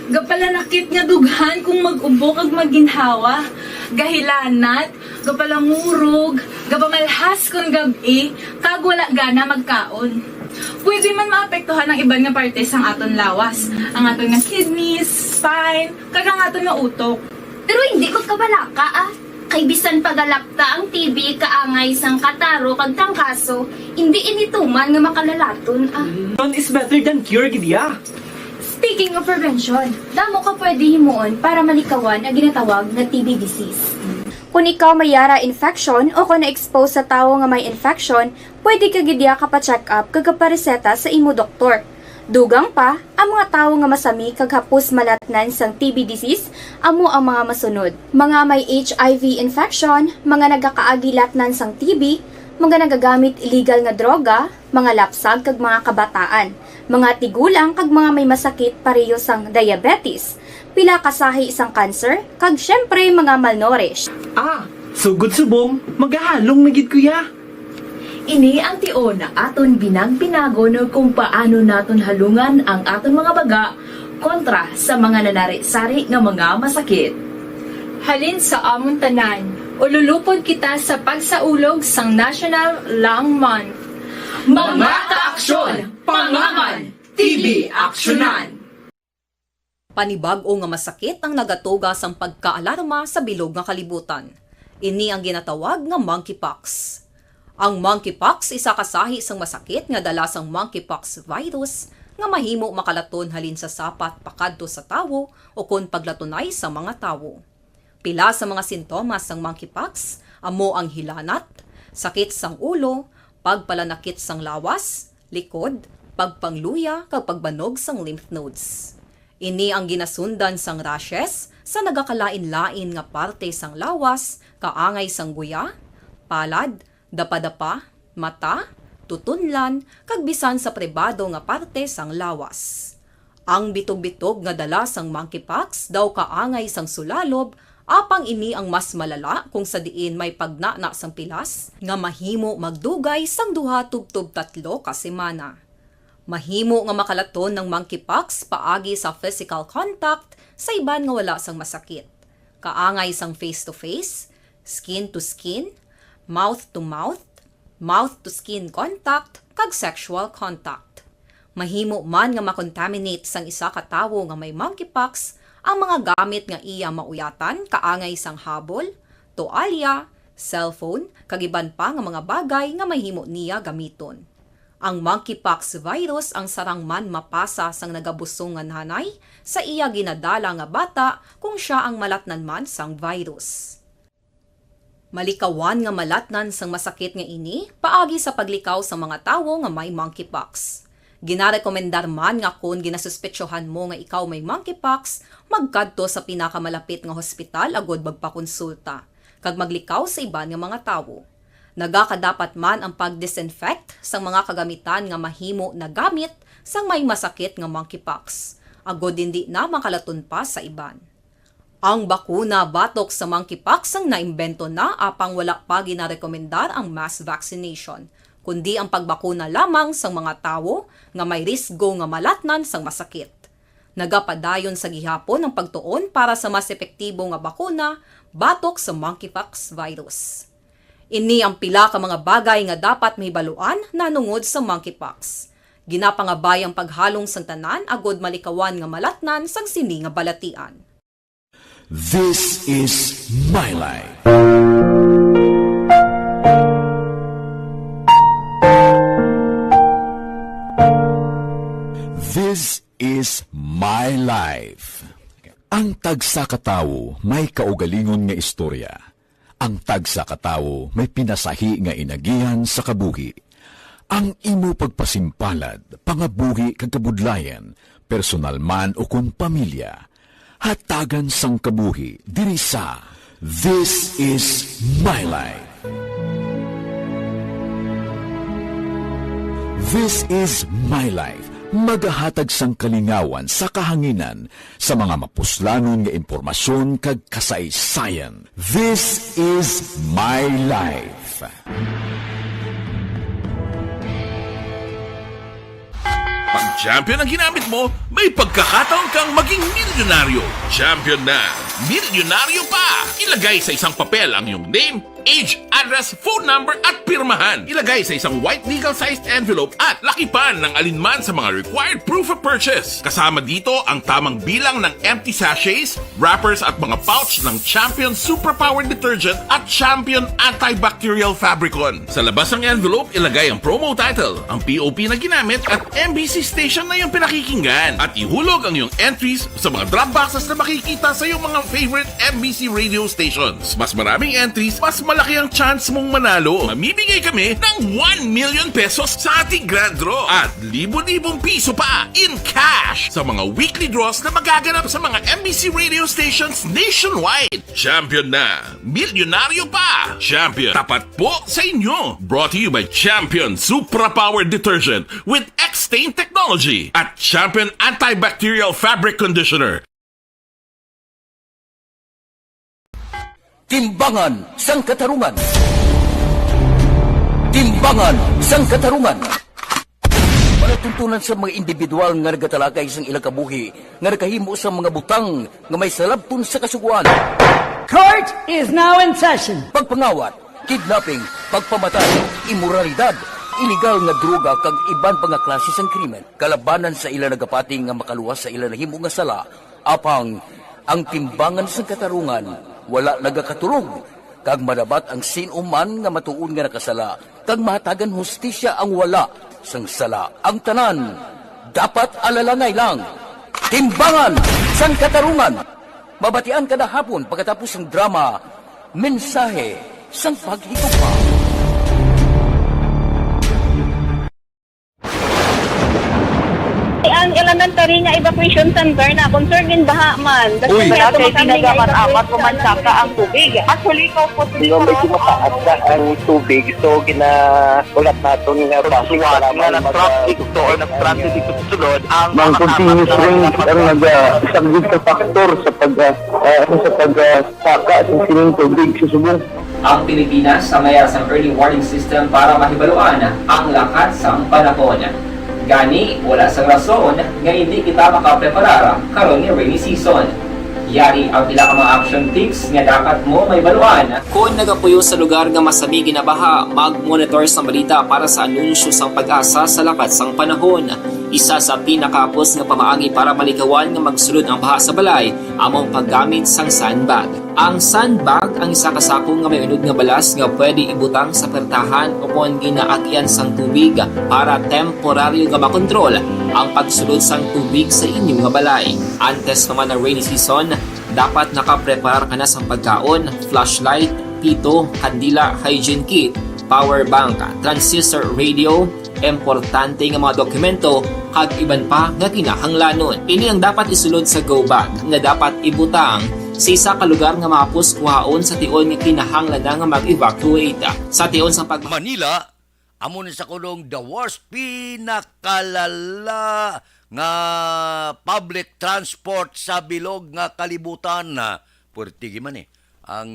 gapalanakit nga dughan kung mag-ubo kag maginhawa, gahilanat, gapalangurog, gapamalhas kung gabi, kag wala gana magkaon. Pwede man maapektuhan ng ibang nga parte sang aton lawas, ang aton nga kidneys, spine, kag ang aton nga utok. Pero hindi ko kabalaka Kay bisan pagalapta ang TB kaangay sang kataro kag tangkaso, hindi inituman nga makalalaton None is better than cure, gidya. Speaking of prevention, damo ka pwede himuon para malikawan ang ginatawag na TB disease. Kung ikaw may yara infection o kung na-expose sa tao nga may infection, pwede ka gidya ka pa-check up kag pareseta sa imo doktor. Dugang pa, ang mga tao nga masami kag hapos malatnan sang TB disease, amo ang mga masunod. Mga may HIV infection, mga nagakaagilatnan sang TB, mga nagagamit illegal nga droga, mga lapsag kag mga kabataan, mga tigulang kag mga may masakit pareho sang diabetes, pila kasahi isang cancer, kag syempre mga malnourished. Sugod subong, magahalong nagid kuya. Ini ang tiyon na aton binag-pinagon kung paano naton halungan ang aton mga baga kontra sa mga nanari-sari nga mga masakit. Halin sa amon tanan, ululupod kita sa pagsaulog sang National Lung Month. Mga kaaksyon, pangaman, TB aksyonan! Panibag-o nga masakit ang nagatuga sang pagkaalarma sa bilog nga kalibutan. Ini ang ginatawag nga monkeypox. Ang monkeypox isa kasahi sang masakit nga dala sang monkeypox virus nga mahimo makalaton halin sa sapat pakadto sa tawo o kon paglatunay sa mga tawo. Pila sa mga sintomas sang monkeypox amo ang hilanat, sakit sang ulo, pagpalanakit sang lawas, likod, pagpangluya kag pagbanog sang lymph nodes. Ini ang ginasundan sang rashes sa nagakalain-lain nga parte sang lawas, kaangay sang guya, palad, dapadapa, mata, tutunlan, kag bisan sa pribado nga parte sang lawas. Ang bitog-bitog nga dala sang monkeypox daw kaangay sang sulalob, apang ini ang mas malala kung sa diin may pagnana sang pilas nga mahimo magdugay sang 2-3 ka semana. Mahimo nga makalaton ng monkeypox paagi sa physical contact sa iban nga wala sang masakit. Kaangay sang face-to-face, skin-to-skin, mouth-to-mouth, mouth-to-skin contact, kag sexual contact. Mahimo man nga makontaminate sang isa ka tawo nga may monkeypox ang mga gamit nga iya mauyatan kaangay sang habol, toalya, cellphone, kag iban pa nga mga bagay nga mahimo niya gamiton. Ang monkeypox virus ang sarang man mapasa sang nagabusong nga nanay sa iya ginadala nga bata kung siya ang malatnan man sang virus. Malikawan nga malatnan sang masakit nga ini paagi sa paglikaw sa mga tawo nga may monkeypox. Ginarekomendar man nga kung ginasuspetsyohan mo nga ikaw may monkeypox, magkadto sa pinakamalapit nga hospital agod magpakonsulta, kag maglikaw sa iban nga mga tawo. Nagakadapat man ang pag-disinfect sa mga kagamitan nga mahimo na gamit sang may masakit nga monkeypox, agod hindi na makalaton pa sa iban. Ang bakuna batok sa monkeypox ang naimbento na apang wala pa ginarekomendar ang mass vaccination, kundi ang pagbakuna lamang sa mga tawo nga may risgo nga malatnan sang masakit. Nagapadayon sa gihapon ang pagtuon para sa mas epektibo nga bakuna batok sa monkeypox virus. Ini ang pila ka mga bagay nga dapat mahibaluan nanungod sa monkeypox. Ginapangabay ang paghalong sang tanan agod malikawan nga malatnan sang sini nga balatian. This is my life. This is Life. Ang tagsa katawo may kaugalingon nga istorya. Ang tagsa katawo may pinasahi nga inagihan sa kabuhi. Ang imo pagpasimpalad, pangabuhi kag kabudlayan, personal man o kung pamilya, hatagan sang kabuhi diri sa This is My Life. This is My Life. Magahatag sang kalingawan sa kahanginan sa mga mapuslanon nga impormasyon kag kasaysayan. This is My Life. Pag champion ang ginamit mo, may pagkakataon kang maging milyonaryo. Champion na, milyonaryo pa! Ilagay sa isang papel ang iyong name, age, address, phone number at pirmahan. Ilagay sa isang white legal-sized envelope at lakipan ng alinman sa mga required proof of purchase. Kasama dito ang tamang bilang ng empty sachets, wrappers at mga pouch ng Champion Superpower Detergent at Champion Antibacterial Fabricon. Sa labas ng envelope, ilagay ang promo title, ang POP na ginamit at MBC station na yung pinakikinggan. At ihulog ang iyong entries sa mga drop boxes na makikita sa iyong mga favorite MBC radio stations. Mas maraming entries, mas malaki ang chance mong manalo. Mamimigay kami ng 1 million pesos sa ating grand draw at libo-libong piso pa in cash sa mga weekly draws na magaganap sa mga MBC radio stations nationwide. Champion na, milyonaryo pa! Champion, tapat po sa inyo. Brought to you by Champion Superpower Detergent with X-Stain Technology at Champion Antibacterial Fabric Conditioner. Timbangan sang katarungan. Timbangan sang katarungan. Panatuntunan sa mga individual nga nagatalakay sang ilang kabuhi nga nakahimo sa mga butang nga may salabton sa kasuguan. Court is now in session. Pagpangawat, kidnapping, pagpamatay, imoralidad, iligal nga droga kag iban pa nga klase sang krimen. Kalabanan sa ila nagapating nga makaluwas sa ila nahimo nga sala, apang ang timbangan sang katarungan wala nagakatulog, kag madabat ang sinuman nga matuon nga nakasala, kag mahatagan hustisya ang wala sang sala. Ang tanan, dapat alalangay lang. Timbangan sang katarungan. Mabatian kada hapon pagkatapos ng drama, mensahe sang paghigugma. Ang elementary nga evacuation center na concern din baha man. Uy, kay pinagamat-amat pumansaka ang tubig. Actually, ko po medyo mataas na ang tubig. So, ginaulat natin nga pasuwat nga nag-traffic to or nag-transit dito sa sulod. Ang continuous rain ang nag-isang factor sa pagsaka at sining tubig sa subong. Ang Pilipinas sa mayroon sa early warning system para mahibaluan ang lakas ng panahon. Gani, wala sang rason nga hindi kita makapreparara karon ni rainy season. Yari ang pila ka mga action tips nga dapat mo may baluan. Kung nagapuyo sa lugar nga masabi ginabaha, mag-monitor sa balita para sa anunsyo sang pag-asa sa lakas sang panahon. Isa sa pinakapos nga pamaagi para malikawan nga magsulod ang baha sa balay, among paggamit sang sandbag. Ang sandbag ang isa kasakong nga may unod nga balas nga pwede ibutang sa pertahan upon ginaagyan sang tubig para temporaryo nga makontrol ang pagsulod sang tubig sa inyong nga balay. Antes naman ng rainy season, dapat nakapreparar ka na sang pagkaon, flashlight, pito, kandila, hygiene kit, power bank, transistor radio, importante nga mga dokumento kag iban pa nga kinahanglanon. Ini ang dapat isulod sa go bag nga dapat ibutang sa isa ka lugar nga mapus kuhaon sa tion nga kinahanglan nga mag-evacuate. Sa tion sa Manila, amo ni sa kulong the worst pinakalala nga public transport sa bilog nga kalibutan na puertigi man ang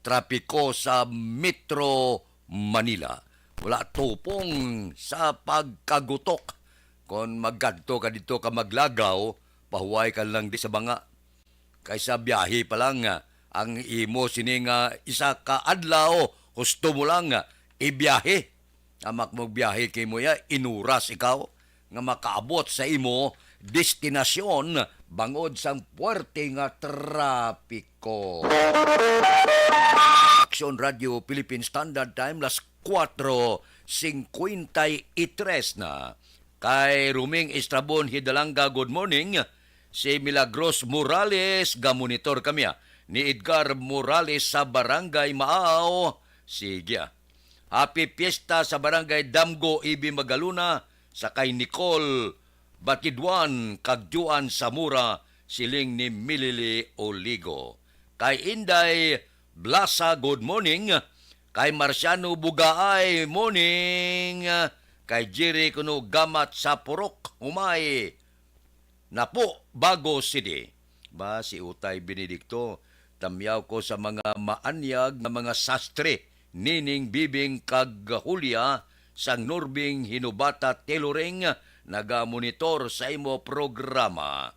trapiko sa Metro Manila. Wala tupong sa pagkagutok. Kung maggadto ka dito ka maglagaw, pahuway ka lang di sa banga. Kaysa biyahe pa lang ang imo sining isa ka adlaw, husto mo lang ibiyahe. Amak mo biyahe kay mo inuras ikaw nga makaabot sa imo destinasyon bangod sang puwerte nga trapiko. Action Radio Philippine Standard Time las 4:53 na. Kay Ruming Estrabon Hidalanga, good morning. Si Milagros Morales, gamonitor kami ni Edgar Morales sa Barangay Maaw. Sige. Happy Fiesta sa Barangay Damgo, Ibi Magaluna. Sa kay Nicole Batidwan, Kagjuan Samura, siling ni Milili Oligo. Kay Inday Blasa, good morning. Kay Marciano Bugaay, morning. Kay Jerry Kuno Gamat sa Purok, umay. Napo, Bago City. Ba, si Utay Benedicto, tamyaw ko sa mga maanyag na mga sastre, nining bibing kaghulya, sang Nurbing Hinubata Tailoring, nagamonitor sa imo programa.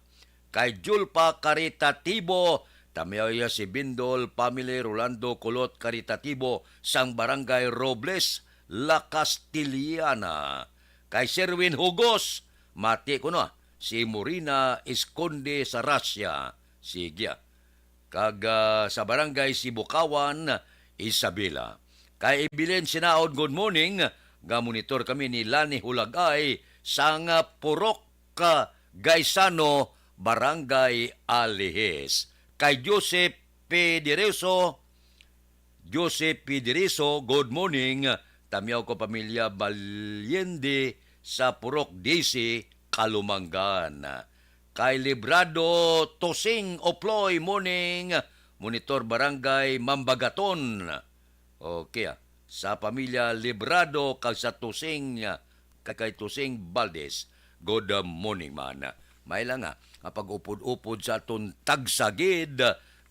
Kay Julpa Caritatibo, tamyaw ya si Bindol Family Rolando Kulot Caritatibo, sang Barangay Robles, La Castiliana. Kay Sherwin Hugos, mati ko na, si Morina Esconde sa Russia. Sige. Kag sa Barangay Sibukawan, Isabela. Kay Ibilin Sinaod, good morning. Gamonitor kami ni Lani Hulagay sang Purok Gaisano, Barangay Alihes. Kay Joseph Pidiriso, good morning. Tamyaw ko pamilya Balyende sa Purok DC, Kalumangan. Kay Librado Tosing Oploy, morning. Monitor Barangay Mambagaton. Okay, sa pamilya Librado kag sa Tosing, kay Tosing Baldes, good morning man. May lang kapag upod-upod sa aton tagsagid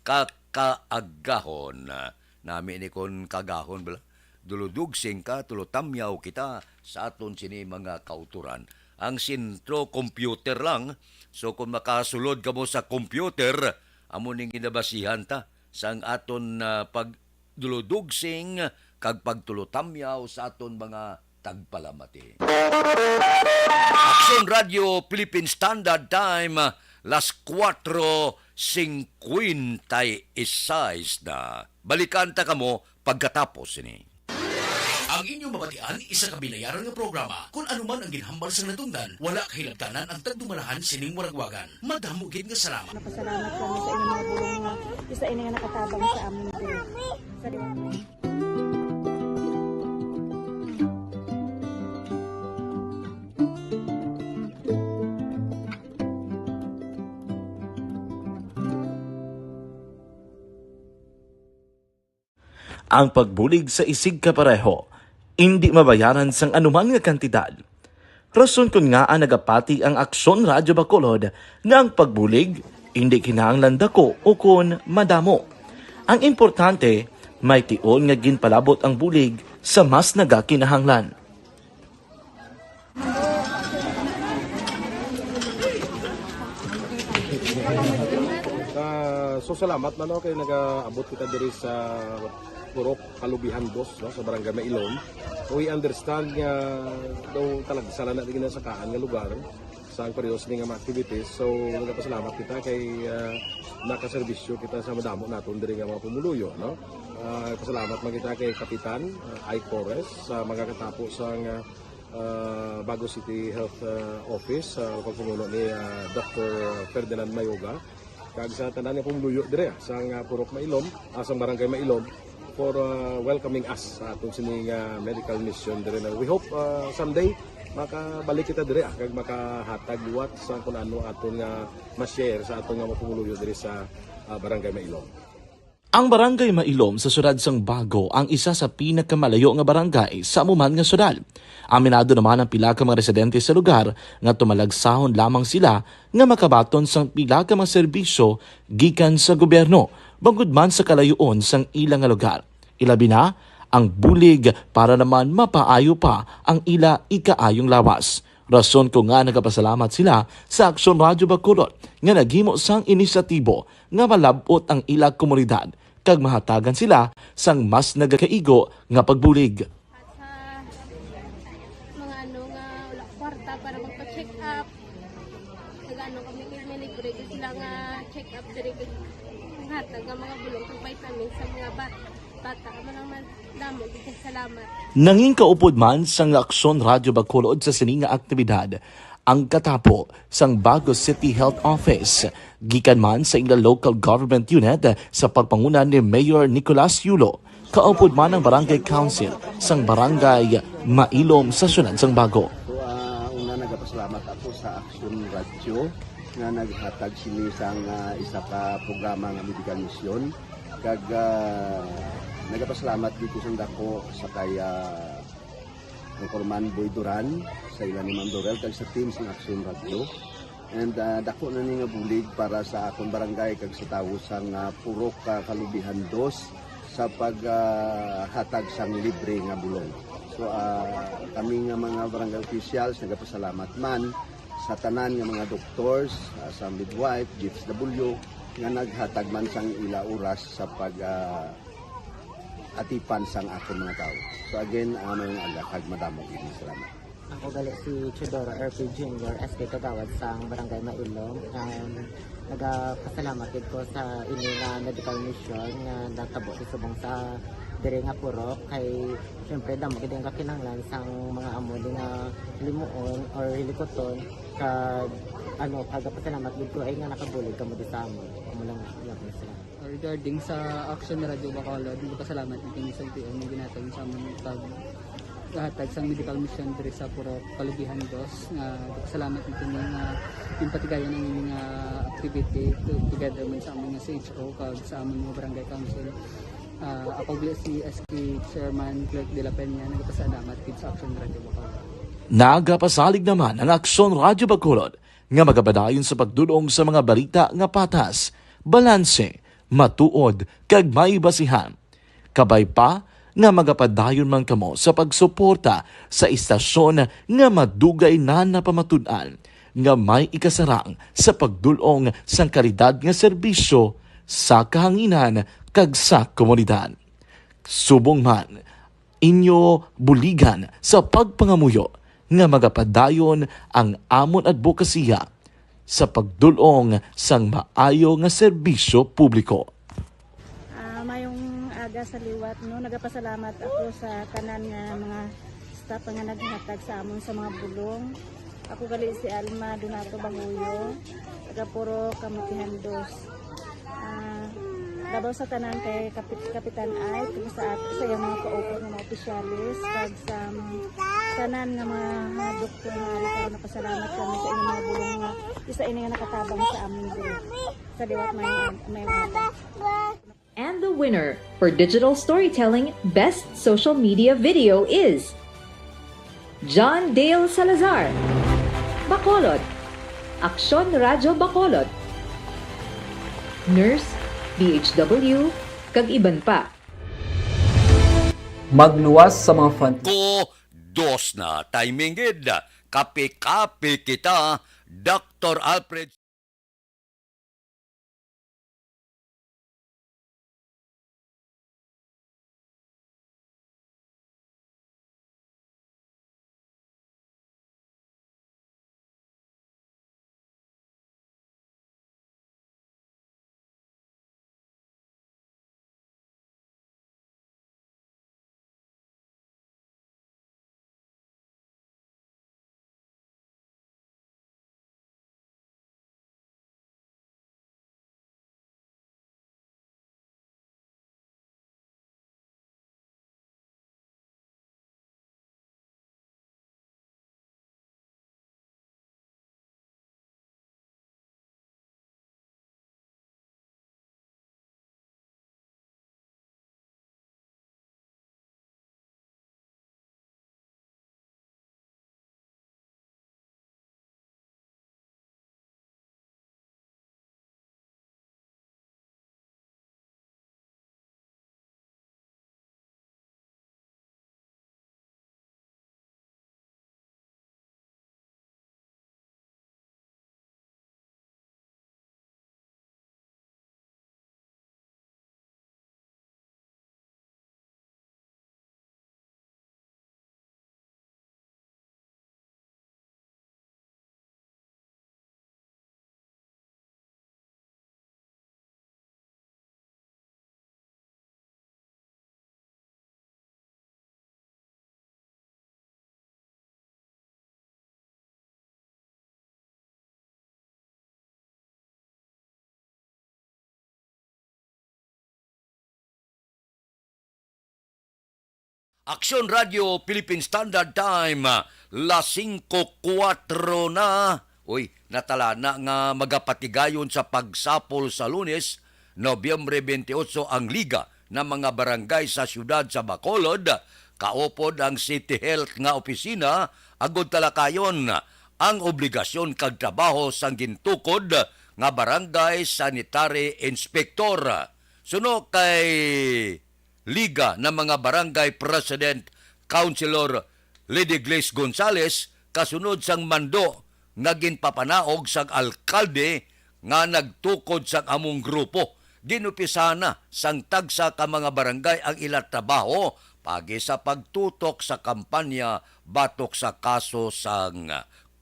kakaagahon. Nami ni kon kagahon bala. Duludugsing ka, tulutamyaw kita sa aton sini mga kauturan. Ang sintro computer lang, so kung makasulod ka mo sa computer, amo ning ginabasihan ta sang aton pagduludugsing kag pagtulutamyaw sa aton mga tagpalamati. Action Radio Philippine Standard Time, las 4:56 na. Balikan ta kamo pagkatapos ini. Ang inyong mabatian, isa kabilayaran ng programa. Kung anuman ang ginhambal sa natungdan, wala kahilabtanan ang tagdumalahan sining waragwagan. Madamo gid nga salamat. Napasalamat kami sa inyong mga bulong nga isa ini nga nakatabang sa amin. Ang pagbulig sa isig kapareho, hindi mabayaran sang anuman nga kantidad. Rason kun nga ang nagapati ang Aksyon Radyo Bacolod nga ang pagbulig, hindi kinahanglan dako o kun madamo. Ang importante, may tion nga ginpalabot ang bulig sa mas nagakinahanglan. So salamat na kay nag-abot kita diri sa Purok Kalubihan 2 sa Barangay Mailom. We understand nga daw talagsala na din sa kaan nga lugar sa parehas nga mga activities. So nagpasalamat kita kay nakaserbisyo kita sa madamo naton diri nga mga pumuluyo, no? Pasalamat man kita kay Kapitan Ike Torres sa mga katapos sang Bago City Health Office sa pagpumuno ni Dr. Ferdinand Mayoga. Kag sa tanan nga pumuluyo dire sa Purok Mailom, sa Barangay Mailom, for welcoming us sa atong sining medical mission dire. We hope someday makabalik kita dire kag makahatag liwat sa kun ano aton nga ma-share sa atong nga mapumuluyo dire sa Barangay Mailom. Ang Barangay Mailom sa syudad sang Bago ang isa sa pinakamalayo nga barangay sa amuman nga syudad. Aminado naman ang pila ka mga residente sa lugar nga tumalagsahon lamang sila nga makabaton sang pila ka mga serbisyo gikan sa gobyerno bangod man sa kalayuon sang ilang nga lugar. Ilabi na ang bulig para naman mapaayo pa ang ila ikaayong lawas. Rason ko nga nagapasalamat sila sa Aksyon Radio Bacolod nga naghimo sang inisyatibo nga malabot ang ila komunidad kag mahatagan sila sang mas nagakaigo nga pagbulig. Mga ano nga wala kwarta para magpa-check up. Nagano kami libre sila nga check up diri hatag nga mga bulong kag vitamins sa mga bata. bata man ang damo gid salamat. Nanging kaupod man sang Aksyon Radyo Bacolod sa sininga aktibidad ang katapo sang Bago City Health Office gikan man sa ila local government unit sa pagpanguna ni Mayor Nicolas Yulo. Kaupod man ang Barangay Council sang Barangay Mailom sa syudad sang Bago. Una nagapasalamat ako sa Aksyon Radyo nga naghatag sini sang isa ka programa nga medical mission kag nagapasalamat dito sa dako sa kaya ang Corman Boy Duran sa ilan ni Ma'am Dorel kag sa team sa Aksyon Radyo and dako na ni nga bulig para sa akong barangay kag sa tawo sang Purok Kalubihan 2 sa paghatag sang libre nga bulong. So kami nga mga barangay officials nagapasalamat man sa tanan nga mga doctors, sa midwife, GFW nga naghatag man sang ila oras sa pag atipan sang akong mga tao. So again, may agakag madamo ini salamat. Ako gali si Chidoro RP Jr. SK Kagawad sa Barangay Mailom. Nagapasalamat gid ko sa ini nga medical mission nga natabo sa subong sa diri nga Purok kay syempre damo gid ang kakinahanglan sang mga amo di nga limuon or hilikoton kag pagapasalamat gid ko ay nga nakabulig kamo di sa amon. Amo lang yan sila. Regarding sa Aksyon Radyo Bacolod, nagapasalamat din sa LTO nga ginatag sa amon paghatag sa medical mission diri sa Purok Kalubihan 2 nga salamat nito nga impatigayon ang inyong activity together man sa amon nga CHO kag sa amon nga barangay council. Ako si SK Chairman Clerk de la Peña nagapasalamat gid sa Aksyon Radyo Bacolod. Nagapasalig naman ang Aksyon Radyo Bacolod nga magabadayon sa pagdulong sa mga balita nga patas, balanse, matuod, kag may basihan. Kabay pa nga magapadayon man kamo sa pagsuporta sa istasyon nga madugay na napamatud-an nga may ikasarang sa pagdulong sang kalidad nga serbisyo sa kahanginan kag sa komunidad. Subong man, inyo buligan sa pagpangamuyo nga magapadayon ang amon advokasya sa pagdulong sang maayo nga serbisyo publiko. Mayong aga sa liwat, no, nagapasalamat ako sa tanan nga mga staff nga naghatag sa amon sa mga bulong. Ako gali si Alma Donato Banguyo, taga Purok Kamutihan 2. Dabaw sa tanan kay Kapitan Ay, sa iyang mga kaupod ng mga opisyalis, kag sa tanan nga mga doktor nga rin karon napasalamat kami sa inyong mga bulong nga isa ini nga nakatabang sa amin diri sa liwat may And the winner for Digital Storytelling Best Social Media Video is John Dale Salazar, Bacolod, Aksyon Radyo Bacolod, Nurse, DHW, kag iban pa. Magluwas sa mga front. Dos na timing gid. Kape-kape kita, Dr. Alfred Aksyon Radio Philippine Standard Time, las 5:04 na. Uy, natala na nga magapatigayon sa pagsapol sa Lunes, Nobyembre 28 ang Liga ng mga barangay sa siyudad sa Bacolod. Kaupod ang City Health nga opisina, agod talakayon ang obligasyon kag trabaho sang gintukod nga barangay sanitary inspector. Suno kay Liga ng mga barangay President Councilor Lady Glace Gonzales, kasunod sang mando nga ginpapanaog sang alkalde nga nagtukod sang among grupo. Ginupisana sang tagsa ka mga barangay ang ila trabaho pagi sa pagtutok sa kampanya batok sa kaso sang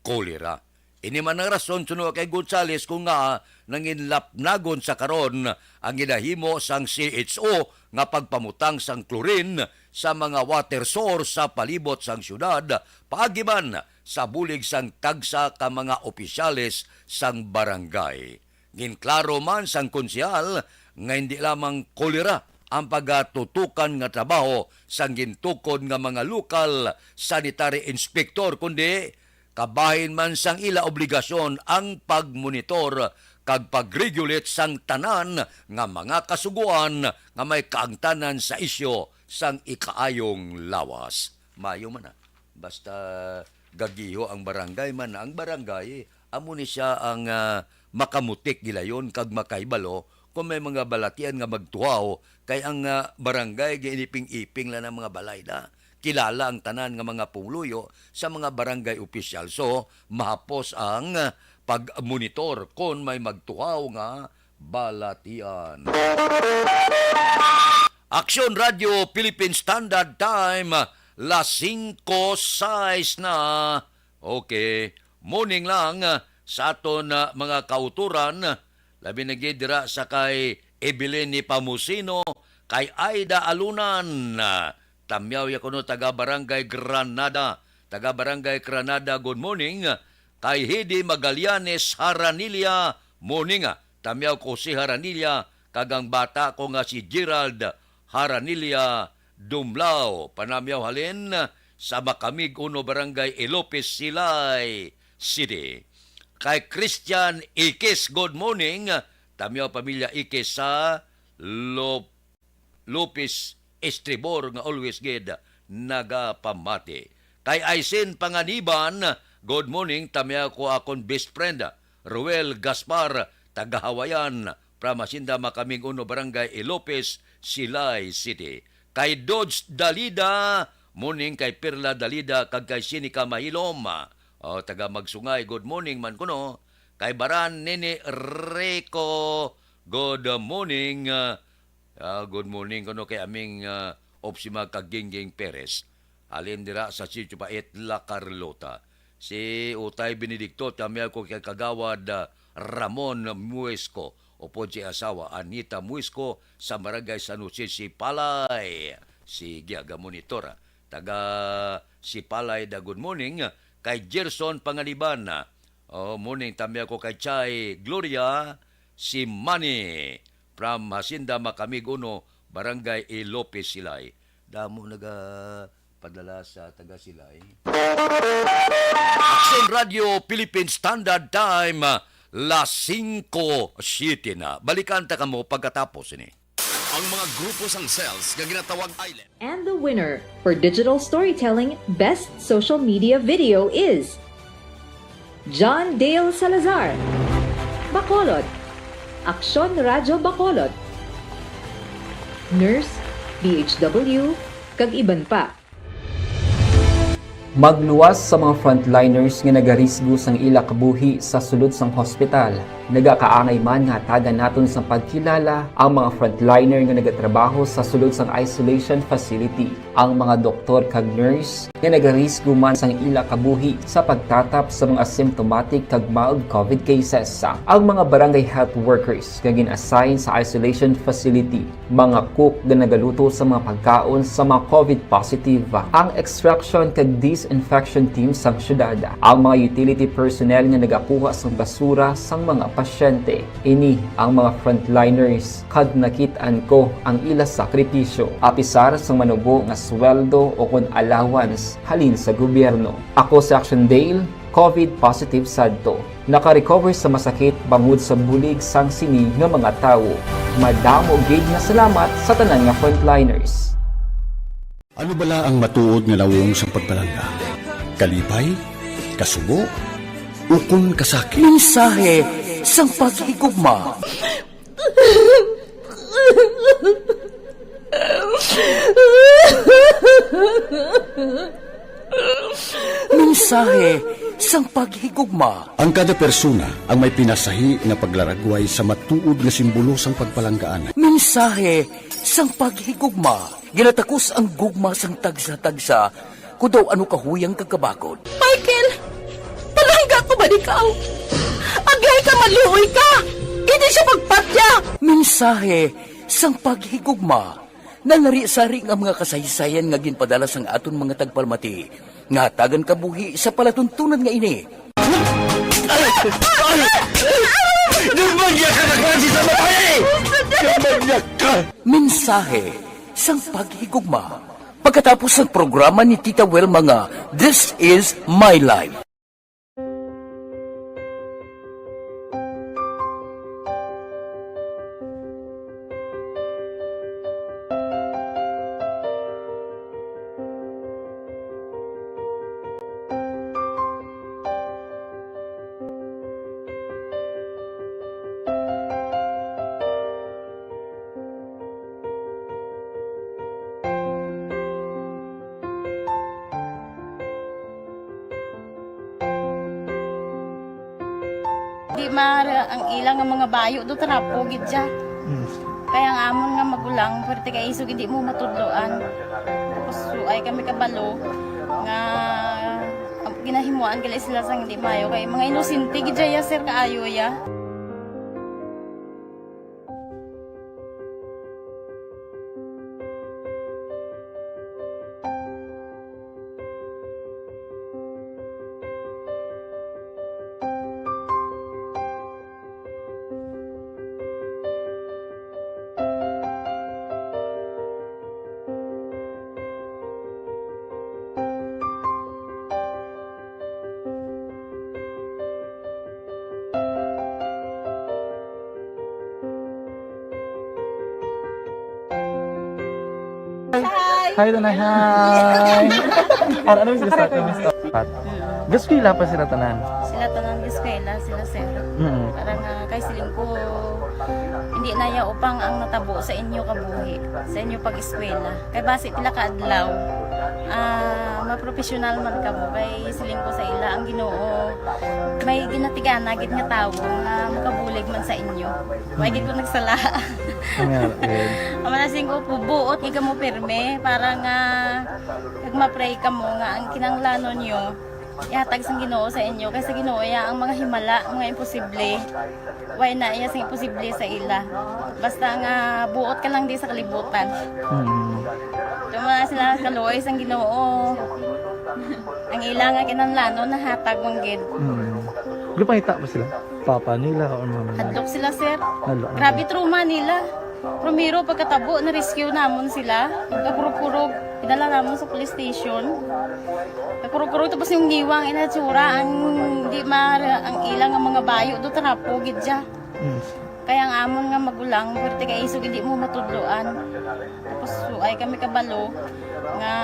kolera. Ini man ang rason suno kay Gonzales kung nga nanginlapnagon sa karon ang ginahimo sang CHO nga pagpamutang sang chlorine sa mga water source sa palibot sang syudad paagiman sa bulig sang tagsa ka mga opisyales sang barangay. Ginklaro man sang konsyal nga hindi lamang kolera ang pagatutukan nga trabaho sang gintukod nga mga lokal sanitary inspector kundi kabahin man sang ila obligasyon ang pagmonitor kag pagregulate sang tanan nga mga kasuguan nga may kaangtanan sa isyo sang ikaayong lawas. Mayo man na. Basta gagiho ang barangay man ang barangay, amo ni siya ang makamutik gilayon kag makaibalo kung may mga balatian nga magtuhaw kay ang barangay giniping-iping lang ng mga balay na. Kilala ang tanan nga mga pungluyo sa mga barangay opisyal. So, mahapos ang pag-monitor kung may magtuhaw nga balatian. Aksyon Radio Philippine Standard Time, las 5:06 na. Okay, morning lang sa aton mga kauturan. Labi na gidira sa kay Evelyn ni Pamusino, kay Aida Alunan, tamyaw ya kuno taga-barangay Granada. Taga-barangay Granada, good morning. Kay Hidi Magallanes Haranilia, morning. Tamyaw ko si Haranilia, kagang bata ko nga si Gerald Haranilia Dumlao. Panamyaw halin sa Makamig Uno Barangay Ilopes Silay City. Kay Christian Ikis, good morning. Tamyaw pamilya Ikis sa Lopez Estribor nga always gid nagapamati. Kay Aisin Panganiban, good morning. Tamyaw ko akong best friend Ruel Gaspar, taga-Hawayan, Pramasinda Makaming Uno Barangay Ilopes Silay City. Kay Dodge Dalida, morning. Kay Perla Dalida kag kay Sinika Mahilom, taga Magsungay, good morning man kuno. Kay Baran Nene Rico, good morning. Good morning kuno kay aming Opsima Kagingging Perez. Alin dira sa Sitio Pait, La Carlota. Si Utay Benedicto, tamya ko kay Kagawad Ramon Muesco. Opo si asawa Anita Muesco sa Barangay San Jose, si Palay. Si Giaga Monitora. Taga si Palay da good morning. Kay Gerson Panganiban. Morning tamya ko kay Chay Gloria, si Manny from Hacienda Makamig Uno, Barangay Ilopes Silay. Damo padala sa taga Silay. Aksyon Radio Philippine Standard Time, las 5:07 na. Balikan ta kamo pagkatapos ini. Ang mga grupo sang cells nga ginatawag island. And the winner for Digital Storytelling Best Social Media Video is John Dale Salazar, Bacolod, Aksyon Radyo Bacolod, Nurse, BHW, kag iban pa. Magluwas sa mga frontliners nga nagarisgo sang ila kabuhi sa sulod sang hospital. Nagakaangay man nga tagan naton sa pagkilala ang mga frontliner nga nagatrabaho sa sulod sang isolation facility. Ang mga doktor kag nurse nga nagarisgo man sang ila kabuhi sa pagtatap sa mga symptomatic kag mild COVID cases. Ang mga barangay health workers nga gin-assign sa isolation facility, mga cook nga nagaluto sa mga pagkaon sa mga COVID positive, ang extraction kag disinfection team sang syudad, ang mga utility personnel nga nagakuha sang basura sang mga pasyente. Ini ang mga frontliners kag nakitaan ko ang ila sakripisyo apisar sang manubo nga sweldo o kun allowance halin sa gobyerno. Ako si Action Dale, COVID positive sadto. Naka-recover sa masakit bangod sa bulig sang sini nga mga tawo. Madamo gid nga salamat sa tanan nga frontliners. Ano bala ang matuod nga lawong sa pagpalangga? Kalipay? Kasubo? Ukon kasakit? Mensahe sang paghigugma. Mensahe sang paghigugma. Ang kada persona ang may pinasahi na paglaragway sa matuod nga simbolo sang pagpalanggaan. Mensahe sang paghigugma. Ginatakos ang gugma sang tagsa-tagsa kung daw ano kahuyang kagkabakod. Michael! Palangga ko ba ikaw? Agay ka maluoy ka! Hindi siya pagpatya! Mensahe sang paghigugma. Nanari-sari nga mga kasaysayan nga ginpadala sang aton mga tagpalmati. Nga tagan kabuhi sa palatuntunan nga ini. Nagmagyak ka na klase sa matay! Nagmagyak ka! Mensahe sang paghigugma. Pagkatapos ng programa ni Tita Welma nga, This is My Life. Di mara ang ilang nga mga bayo do trapo gid siya. Kaya nga amon nga magulang pwerte kay isog hindi mo matudloan. Tapos ay kami kabalo nga ginahimuan gali sila sang hindi mayo kay mga inosente gid ya sir kaayo ya. Hi, Tanay. Hi. Ano yung gusto natin? Gusto ko pa sila tanan. Sila tanan eskwela sila sir. Parang kay siling ko hindi na ya upang ang natabo sa inyo kabuhi, sa inyo pag-eskwela. Kay base pila ka adlaw. Maprofessional man ka mo kay siling ko sa ila ang Ginoo. May ginatigana gid nga tawo nga makabulig man sa inyo. Way gid ko nagsala. Amanasing ko buot gid mo pirme para nga kag ma-pray ka mo nga ang kinanglanon niyo ihatag sang Ginoo sa inyo kay sa Ginoo ya ang mga himala, mga imposible. Way na iya sing imposible sa ila. Basta nga buot ka lang di sa kalibutan. Tuma sila kaluoy sang Ginoo. Ang ila nga kinanglanon nahatag mong gid. Di pa hita ba sila? Papa nila o mama nila? Hadlok sila sir. Hadlok. Grabe trauma nila. Primero pagkatabo na-rescue namon sila. Kakurog-kurog. Pinala namon sa police station. Kakurog-kurog tapos yung giwang inatsura ang di ang ilang nga mga bayo do trapo gid siya. Kaya ang amon nga magulang pwerte kay isog hindi mo matudloan. Tapos ay kami kabalo nga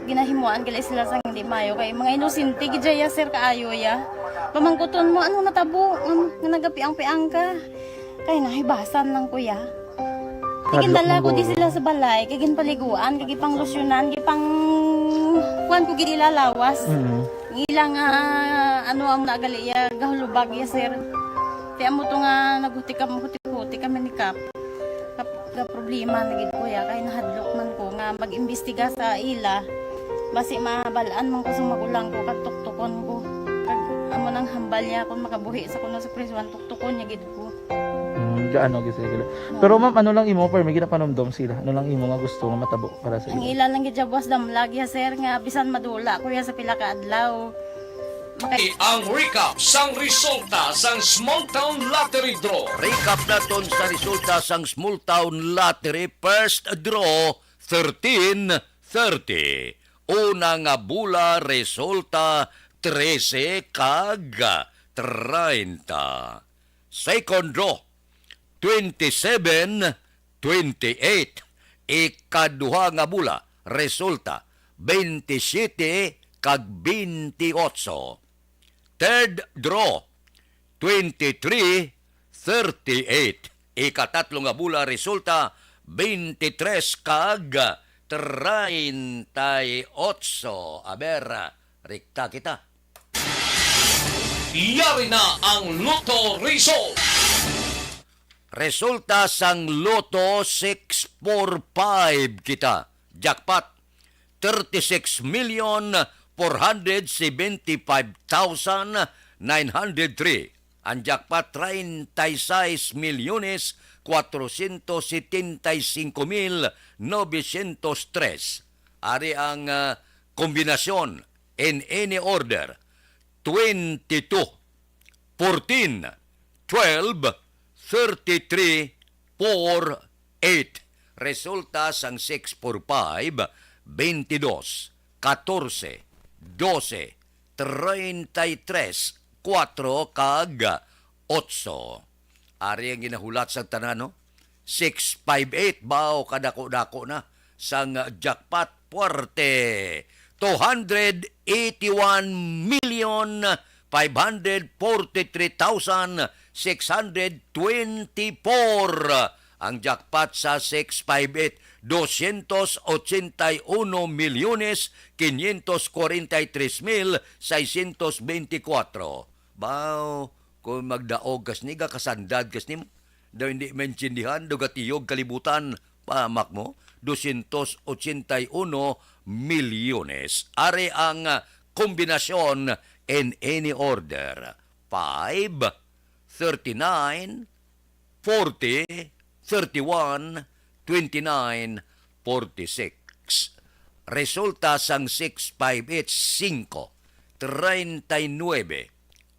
ginahimuan gali sila sang hindi mayo kay mga inosente gid ya sir kaayo ya. Pamangkuton mo ano natabo nga nagapiang-piang ka. Kay nahibasan lang kuya. Tigindala ko di sila sa balay, kagin paliguan, kagi pang losyunan, kagi pang kuan ko gid ilalawas. Ilang ano ang nagali ya gahulubag ya sir. Kaya mo to nga naghuti kami ni Kap. Ka problema na gid kuya kay nahadlok man ko nga mag-imbestiga sa ila. Basi mabalaan man ko sa magulang ko kag tuktukon ko. Kag amo nang hambal niya kun makabuhi sa kuno sa prison tuktukon niya gid ko. Gaano gid sila. Pero ma'am, ano lang imo per may ginapanomdom sila? Ano lang imo nga gusto nga matabo para sa Ang ila? ila lang gid jabwas damlag ya sir nga bisan madula kuya sa pila ka adlaw. Ang recap sang resulta sang Small Town Lottery Draw. Recap naton sa resulta sang Small Town Lottery first draw 13:30. Una nga bula resulta 13 kag 30. Second draw 27:28. Ikaduha nga bula resulta 27 kag 28. Third draw 23:38. Ikatatlo nga bula resulta 23 kag 38. Aber, rikta kita. Iyari na ang Lotto result. Resulta sang Lotto 645 kita. Jackpot 36,475,903. Ang jackpot 36,475,903. Ari ang kombinasyon in any order 22, 14, 12, 33, 4, 8. Resulta sang 645, 22, 14, 12, 33, 4 kag 8. Ari ang ginahulat sa tanan, no? 658 bao kadako-dako na sang jackpot puerte. 281,543,624 ang jackpot sa 658. 281,543,624. Bao, kung magdaog kas ni kasandad kas ni daw hindi mensindihan dugatiyog kalibutan pamak mo 281 milyones. Are ang kombinasyon in any order 5, 39, 40, 31, 29, 46. Resulta sang 658 5, 39,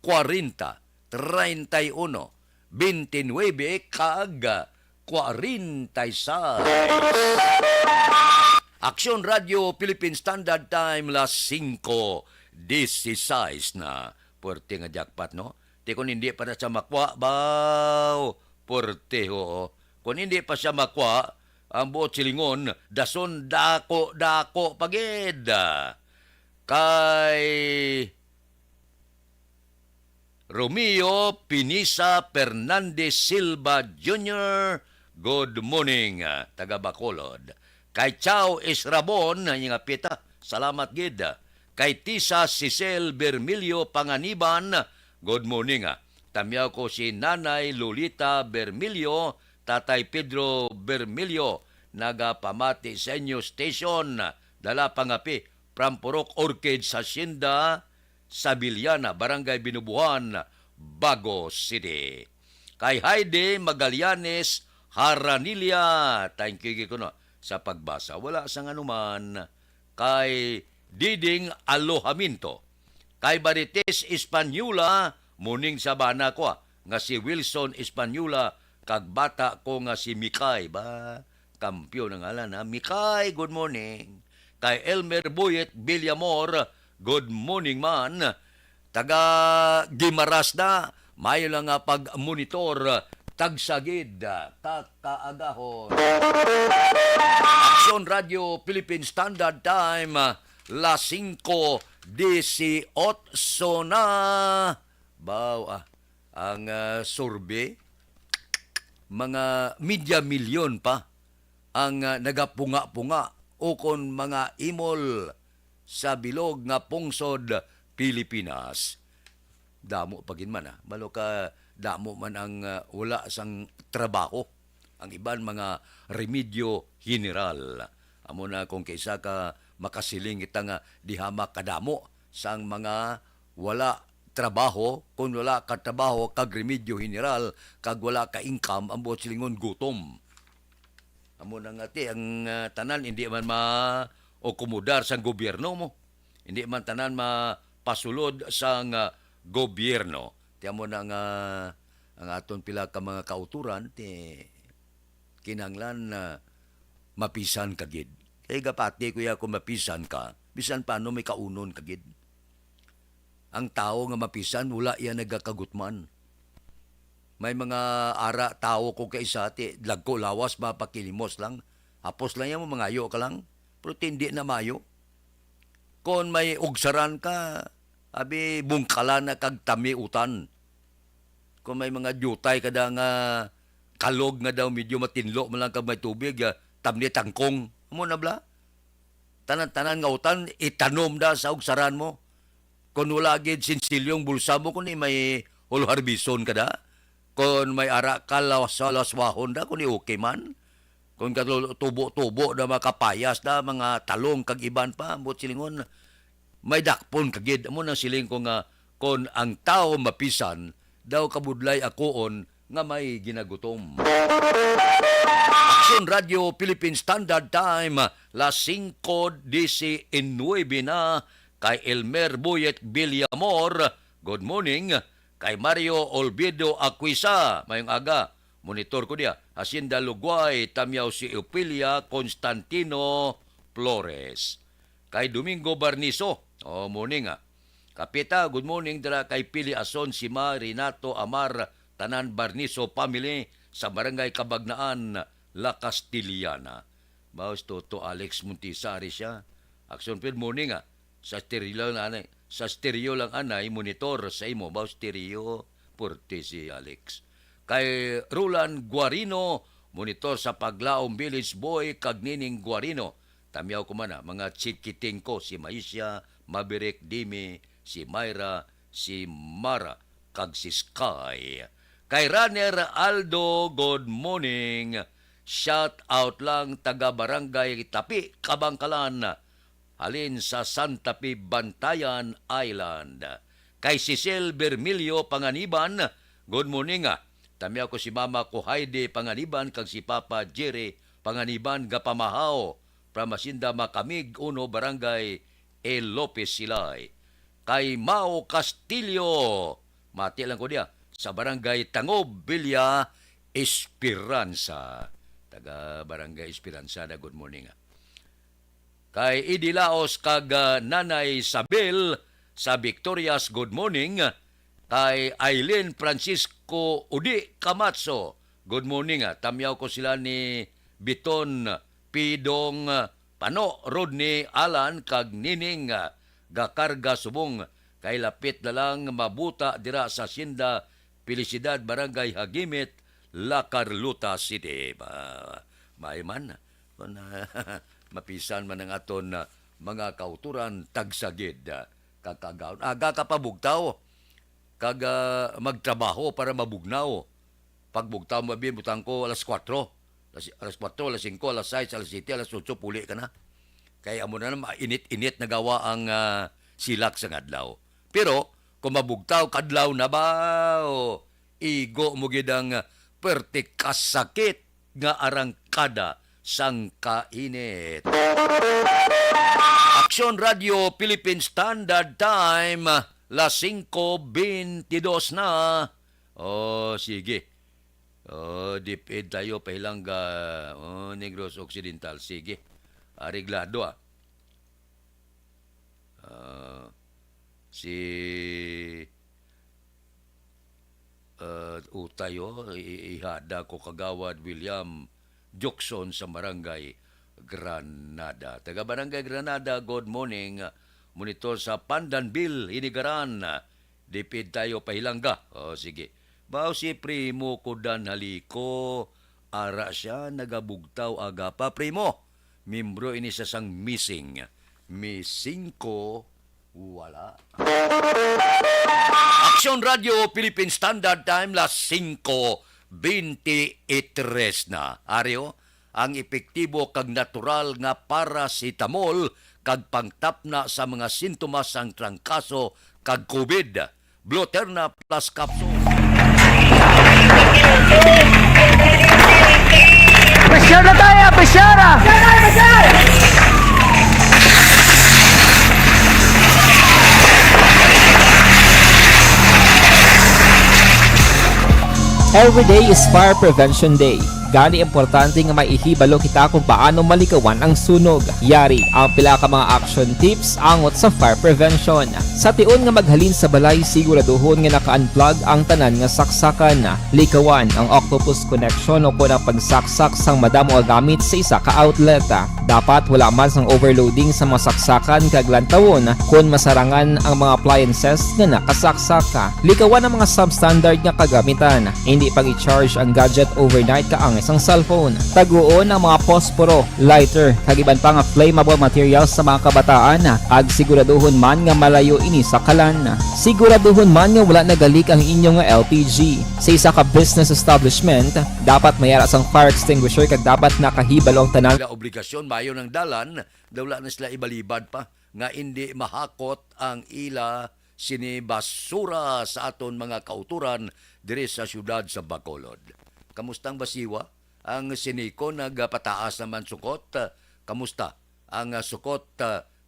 40, 31, 29 kag 46. Aksyon Radio Philippine Standard Time las 5:16 na. Puerte nga jackpot, no? Di kung hindi pa na siya makwa, baw, puerte ho. Kung hindi pa siya makwa, ang buot silingon, dason dako pagid. Kay Romeo Pinisa Fernandez Silva Jr., good morning, taga Bacolod. Kay Chao Esrabon, nga pita, salamat gid. Kay Tisa Cicel Bermilio Panganiban, good morning. Tamyaw ko si Nanay Lolita Bermilio, Tatay Pedro Bermilio, nagapamati sa inyo station, dala pangapi, from Purok Orchid sa Hacienda, Sabiliana, Barangay Binubuhan, Bago City. Kay Heidi Magallanes Haranilia, thank you ko no, sa pagbasa. Wala sang anuman. Kay Diding Alohaminto. Kay Barites Espanyula, muning sabana ko nga si Wilson Espanyula, kag bata ko nga si Mikay. Ba, kampyo ng alan ha. Mikay, good morning. Kay Elmer Boyet Villamor, good morning man. Taga Gimaras na, may lang nga pag-monitor, tagsagid, kakaagahon. Aksyon Radio Philippine Standard Time, las 5:18 na. Baw, ang survey, mga media milyon pa ang nagapunga-punga o kon mga imol sa bilog nga pungsod Pilipinas. Damo pagin man malo ka damo man ang wala sang trabaho. Ang iban mga remedyo general. Amo na kung kaysa ka makasiling kita nga dihamak kadamo sang mga wala trabaho, kung wala ka trabaho kag remedyo general, kag wala ka income, ang buot silingon gutom. Amo na nga ti ang tanan hindi man ma-okomodar sang gobyerno mo. Hindi man tanan pasulod sang gobyerno. Tiyan mo na nga ang aton pila ka mga kauturan kinanglan mapisan kagid. Kay gapati kuya kung mapisan ka, bisan paano may kaunon kagid. Ang tao nga mapisan wala iya nagakagutman. May mga ara tao ko kay isa lagko lawas mapakilimos lang. Hapos lang yan mo mangayo ka lang. Pero hindi na mayo. Kung may ugsaran ka, abi bungkala na kag tamiutan. Kung may mga jutay kada nga kalog nga daw medyo matinlo man lang kag may tubig, tamni tangkong mo na bla. Tanan-tanan nga utan itanom da sa ugsaran mo. Kung wala gid sinsilyong bulsa mo kun may ulharbison kada. Kung may ara ka laswahon da kun okay man. Kung tubo-tubo na makapayas na mga talong kag iban pa, ambot silingon, may dakpon kagid. Amo nang siling ko nga, kung ang tao mapisan, daw kabudlay akoon nga may ginagutom. Action Radio Philippine Standard Time, las 5:19 na, kay Elmer Boyet Villamor, good morning, kay Mario Olvido Aquisa, mayong aga, monitor ko dia, Hacienda Luguay, Tamyaw si Eupilia Constantino Flores. Kay Domingo Barniso, morning nga. Kapita, good morning dala kay Pili Ason, Sima, Renato, Amar, Tanan Barniso family sa Barangay Kabagnaan, La Castiliana. Baos to Alex Muntisari siya. Action good morning nga. Sa stereo lang anay, monitor sa imo, baos stereo, porte si Alex. Kay Roland Guarino, monitor sa Paglaom Village Boy, Kagnining Guarino. Tamyaw ko man mga chikiting ko, si Maisha, Maverick Dimi, si Myra, si Mara, kag si Sky. Kay Runner Aldo, good morning. Shout out lang taga Barangay Tapi, Kabangkalan. Halin sa Santa Fe, Bantayan Island. Kay Cecil Bermilio Panganiban, good morning nga. Tamyaw ko si Mama ko Heidi Panganiban kag si Papa Jerry Panganiban Gapamahaw from Hacienda Makamig Uno Barangay El Lopez Silay. Kay Mao Castillo, mati lang ko dia, sa Barangay Tangob Villa Esperanza. Taga Barangay Esperanza na good morning. Kay Idilaos kag Nanay Sabel sa Victorias good morning. Kay Aileen Francisco Udi Camacho, good morning. Tamyaw ko sila ni Biton Pidong Pano, Rodney Alan, kag Nining Gakarga Subong. Kay lapit na lang mabuta dira sa Hacienda Felicidad, Barangay Hagimit, La Carlota City. May man, mapisan man ang aton mga kauturan tagsagid. Kakagaon. Aga kapabugtaw. Kag magtrabaho para mabugnaw. Pagbugtaw mo, butang ko alas 4. Alas 4, alas 5, alas 6, alas 7, alas 8, puli ka na. Kaya mo na init-init na gawa ang silak sa adlaw. Pero, kung mabugtaw, kadlaw na ba? Igo mo gidang pertikasakit nga arangkada sang kainit. Action Radio Philippine Standard Time, las 5:22 na. Sige. Dipid tayo pahilang Negros Occidental. Sige. Areglado si utayo ihada ko kagawad William Jokson sa Barangay Granada. Taga Barangay Granada, good morning. Monitor sa Pandanbil, Inigaran. Dipid tayo pahilangga. Sige. Bao si Primo Kudan Haliko. Ara siya, nagabugtaw aga pa. Primo, membro ini sa sang missing. Missing ko, wala. Action Radio Philippine Standard Time, las 5:23 na. Aryo, ang epektibo kag natural nga paracetamol kag pangtapna sa mga sintomas sang trangkaso kag COVID. Bloterna plus capsule. Pressure na tayo! Pressure! Every day is Fire Prevention Day. Gani importante nga maihibalo kita kung paano malikawan ang sunog. Yari ang pila ka mga action tips angot sa fire prevention. Sa tion nga maghalin sa balay, siguraduhon nga naka-unplug ang tanan nga saksakan. Likawan ang octopus connection o kung ang pagsaksak sang madamo gamit sa isa ka outlet. Dapat wala man sang overloading sa mga saksakan kag lantawon kung masarangan ang mga appliances nga nakasaksaka. Likawan ang mga substandard nga kagamitan. Hindi pang i-charge ang gadget overnight kaang isang cellphone. Taguon ang mga posporo, lighter, kag iban pa nga flammable materials sa mga kabataan. Ag siguraduhon man nga malayo ini sa kalan. Siguraduhon man nga wala nagalik ang inyong LPG. Sa isa ka business establishment, dapat mayara sang fire extinguisher kag dapat nakahibalo ang tanan. Obligasyon mayo ng dalan, dawla na sila ibalibad pa nga hindi mahakot ang ila sinibasura sa aton mga kauturan diri sa syudad sa Bacolod. Kamustang basiwa? Ang siniko nagpataas naman sukot. Kamusta? Ang sukot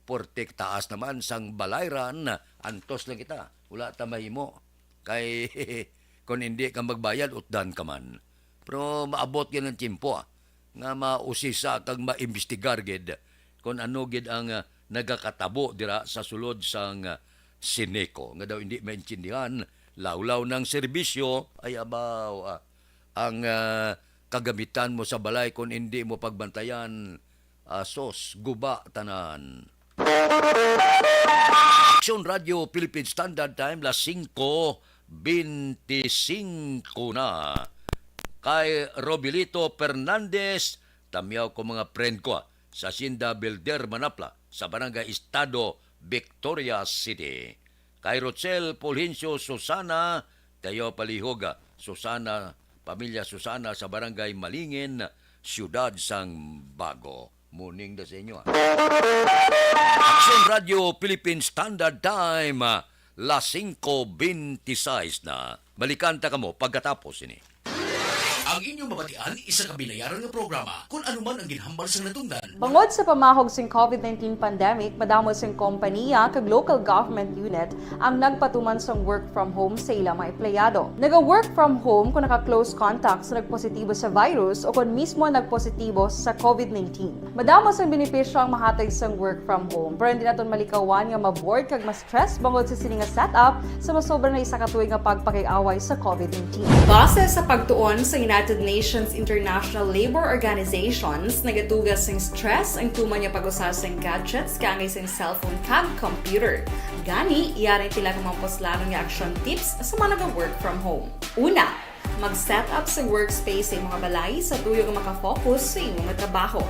portik taas naman sang balayran. Antos lang kita. Wala ta mahimo. Kay kung hindi ka magbayad, utdan ka man. Pero maabot yan ang timpo nga mausisa kag maimbestigar gid kung ano gid ang nagakatabo dira sa sulod sang siniko. Nga daw hindi maintindihan, lawlaw ng serbisyo ay abaw ang kagamitan mo sa balay kung hindi mo pagbantayan, sos, guba, tanan. Action Radio Philippine Standard Time, las 5:25 na. Kay Robilito Fernandez, tamiyaw ko mga friend ko sa Hacienda Belder, Manapla, sa Barangay Estado, Victoria City. Kay Rochelle Fulgencio Susana, tayo palihoga, Susana, Pamilya Susana sa Barangay Malingin, Siyudad sang Bago. Morning na sa inyo. Action Radio Philippine Standard Time, las 5:26 na. Balikan ta kamo pagkatapos ini. Ang inyong mabatian, isa ka binayaran nga programa kung anuman ang ginhambal sa natungdan. Bangod sa pamahog sing COVID-19 pandemic, madamo sing kompanya kag local government unit ang nagpatuman sang work from home sa ilang mga empleyado. Naga-work from home kung naka-close contact sa nagpositibo sa virus o kung mismo nagpositibo sa COVID-19. Madamo sang benepisyo ang mahatag sang work from home, pero hindi naton malikawan nga ma-bored kag ma-stress bangod sa sini nga setup sa masobra na isa ka tuig nga pagpakiaway sa COVID-19. Base sa pagtuon sa United Nations International Labor Organizations, nagatugas ng stress ang tuman niya pag-usar sa gadgets kangay sa cellphone kag computer. Gani, iyarin tila ka mga poslanong nga action tips sa mga nag-work from home. Una, mag-set up sa workspace sa mga balay sa tuyo nga makafocus sa imong trabaho.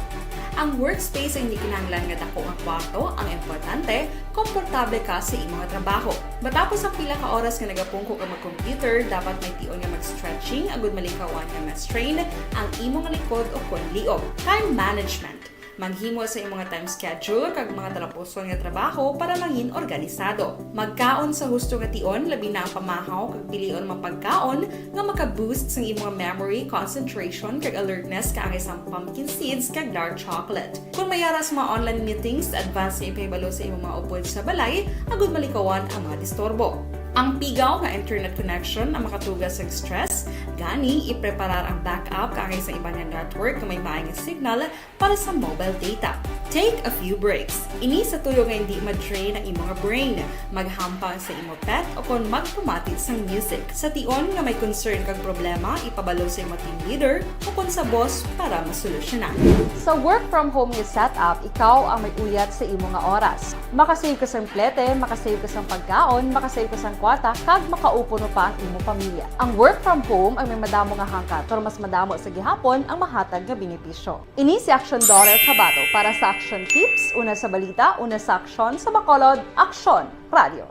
Ang workspace ay hindi kinahanglan nga dako ang kwarto, ang importante, komportable ka sa imong trabaho. Matapos ang pila ka oras nga nagapungko ka mag-computer, dapat may tion nga mag-stretching agud malikawan nga ma-strain ang imong likod o konliog. Time management. Maghimo sa imong time schedule kag mga talapuson nga trabaho para maging organisado. Magkaon sa husto nga tion, labi na ang pamahaw kag pilion mapagkaon nga maka-boost sa imong memory, concentration kag alertness kaangay sa pumpkin seeds kag dark chocolate. Kung mayara sa mga online meetings, advance na ipahibalo sa imong mga upod sa balay, agud malikawan ang mga disturbo. Ang pigaw nga internet connection ang makatugas sa stress, gani ipreparar ang backup kaangay sa ibang network na may maayong signal para sa mobile data. Take a few breaks. Ini sa tuyo nga hindi ma-drain ang imong brain, maghampang sa imong pet o kung magpumatit sa music. Sa tion nga may concern kag problema, ipabalo sa imong team leader o kung sa boss para masolusyonan. Sa work from home nga setup, ikaw ang may uyat sa imong nga oras. Makasave ka sa plete, makasave ka sa pagkaon, makasave ka sa kwarta, kag makaupo no pa ang imong pamilya. Ang work from home ay may madamo nga hangkat, pero mas madamo sa gihapon ang mahatag nga benepisyo. Ini si Action Daughter Cabato para sa Action Tips, una sa balita, una sa aksyon sa Bacolod, Action Radio.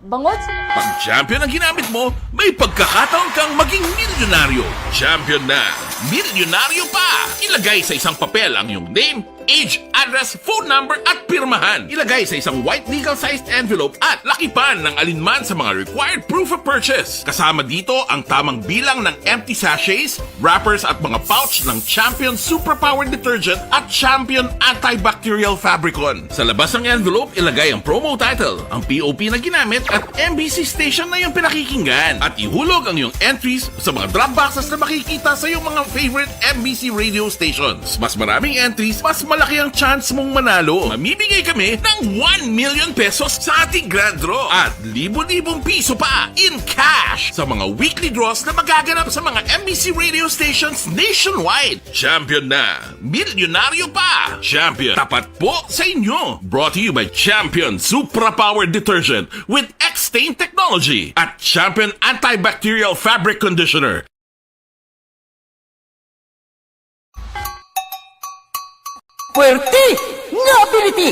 Bangod sa... Pag champion ang ginamit mo, may pagkakataon kang maging milyonaryo. Champion na, milyonaryo pa! Ilagay sa isang papel ang iyong name, age, address, phone number at pirmahan. Ilagay sa isang white legal-sized envelope at lakipan ng alinman sa mga required proof of purchase. Kasama dito ang tamang bilang ng empty sachets, wrappers at mga pouch ng Champion Superpower Detergent at Champion Antibacterial Fabricon. Sa labas ng envelope, ilagay ang promo title, ang POP na ginamit at MBC station na yung pinakikinggan. At ihulog ang iyong entries sa mga drop boxes na makikita sa iyong mga favorite MBC radio stations. Mas maraming entries, mas malaki ang chance mong manalo. Mamibigay kami ng 1 million pesos sa ating grand draw at libo-libong piso pa in cash sa mga weekly draws na magaganap sa mga MBC radio stations nationwide. Champion na, milyonaryo pa. Champion, tapat po sa inyo. Brought to you by Champion Supra Power Detergent with X-Stain Technology at Champion Antibacterial Fabric Conditioner. Puwerte nga ability!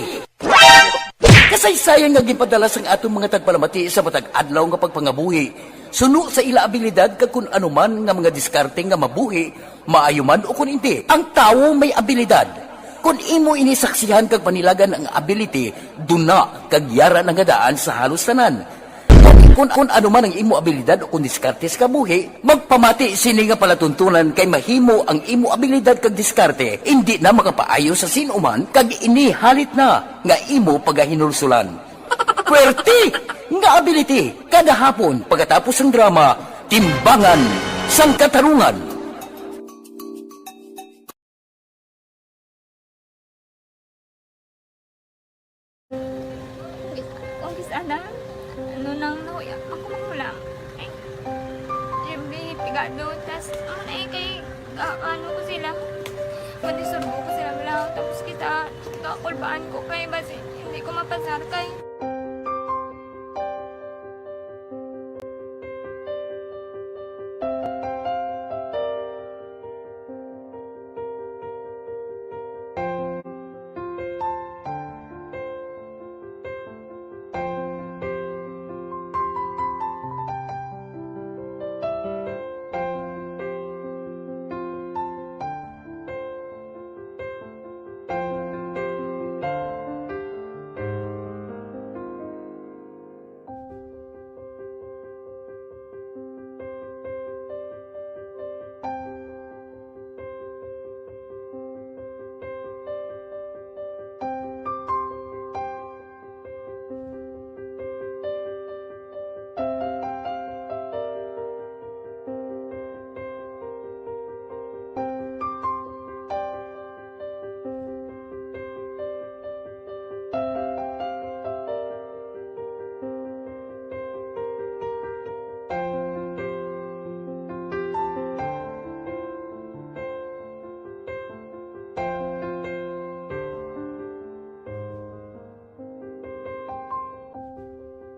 Kasaysayan nga gipadala sang atong mga tagpalamati sa matag adlaw nga pagpangabuhi. Suno sa ila abilidad kag kun anuman nga mga diskarte nga mabuhi, maayo man o kun hindi. Ang tawo may abilidad. Kung imo inisaksihan kag panilagan ang ability, duna kag yara nga daan sa halos tanan. Kung ano man ang imo abilidad o kung diskarte sa kabuhi, magpamati sini nga palatuntunan kay mahimo ang imo abilidad kag diskarte, hindi na makapaayo sa sinuman kag inihalit na nga imo pagahinulsulan. Puwerte nga ability, kada hapon pagkatapos ng drama, Timbangan sang Katarungan. Sana, ano nang nauya, ako magulang. Ay, siyempre, pigado, tas, kay, ano ko sila, madisurbo ko sila lang, tapos kita, kakulbaan ko kay, basi, hindi ko mapasar kay.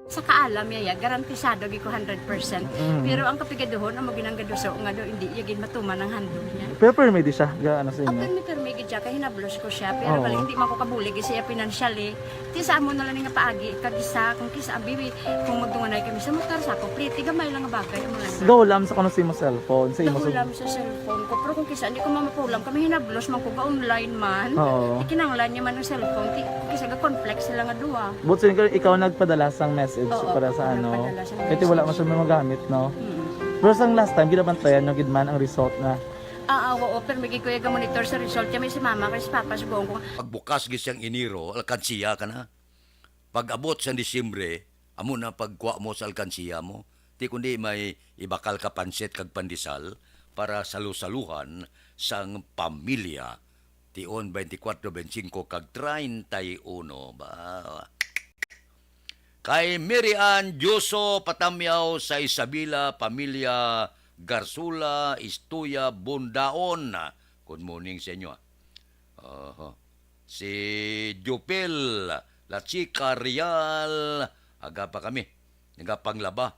Sa kaalam yaya, garantisado gi ko 100%. Pero ang kapigaduhon, ang maginanggaduso, nga do, hindi yagin matuman ang handog niya. Pero permedi siya, ano sa inyo? Ang permigid siya, kaya hinablos ko siya. Pero bali, hindi man ko kabulig siya financially. Ti sa amo na lang nga paagi, kagisa, kung kisa abibi, kung magdunganay kami sa motor sa ako, pliti, gamay lang nga bagay. Gawlam sa kano sa imo cellphone, sa imo Gawlam sa cellphone ko. Pero kung kisa, hindi ko mamapulam, kami hinablos, man ko ga online man. Ikinanglan niya man ng cellphone, kisa ga complex sila nga duwa. But so, ikaw nagpadala sang message para sa ano. Ito wala mo siya magamit, no? Pero sang last time, ginabantayan nyo gidman ang result na. Oo, pero may kuya ga monitor sa result niya, may si mama, kay si papa, si buong ko. Pagbukas gisang iniro, alkansiya ka na. Pag abot sa Disyembre, amo na pagkuha mo sa alkansiya mo, di kundi may ibakal ka pansit kag pandesal para salusaluhan sang pamilya. Tion 24-25 kag 31 ba? Kay Mary Ann Dioso Patamyaw sa Isabela, pamilya Garsula, Istuya, Bundaon. Good morning sa inyo. Si Jupel, La Chica Real, aga pa kami. Nagapanglaba.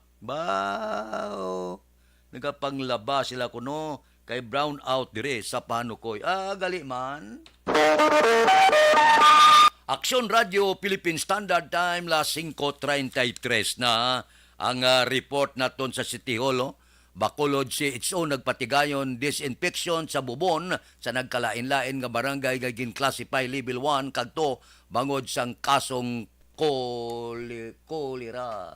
Nagapanglaba sila kuno kay brown out dire sa Panukoy. Gali man. Aksyon Radio Philippine Standard Time, las 5:33 na ang report naton sa City Hall. Bacolod CHO nagpatigayon disinfection sa bubon sa nagkalain-lain nga barangay nga gin-classify level 1 kadto bangod sang kasong kolera.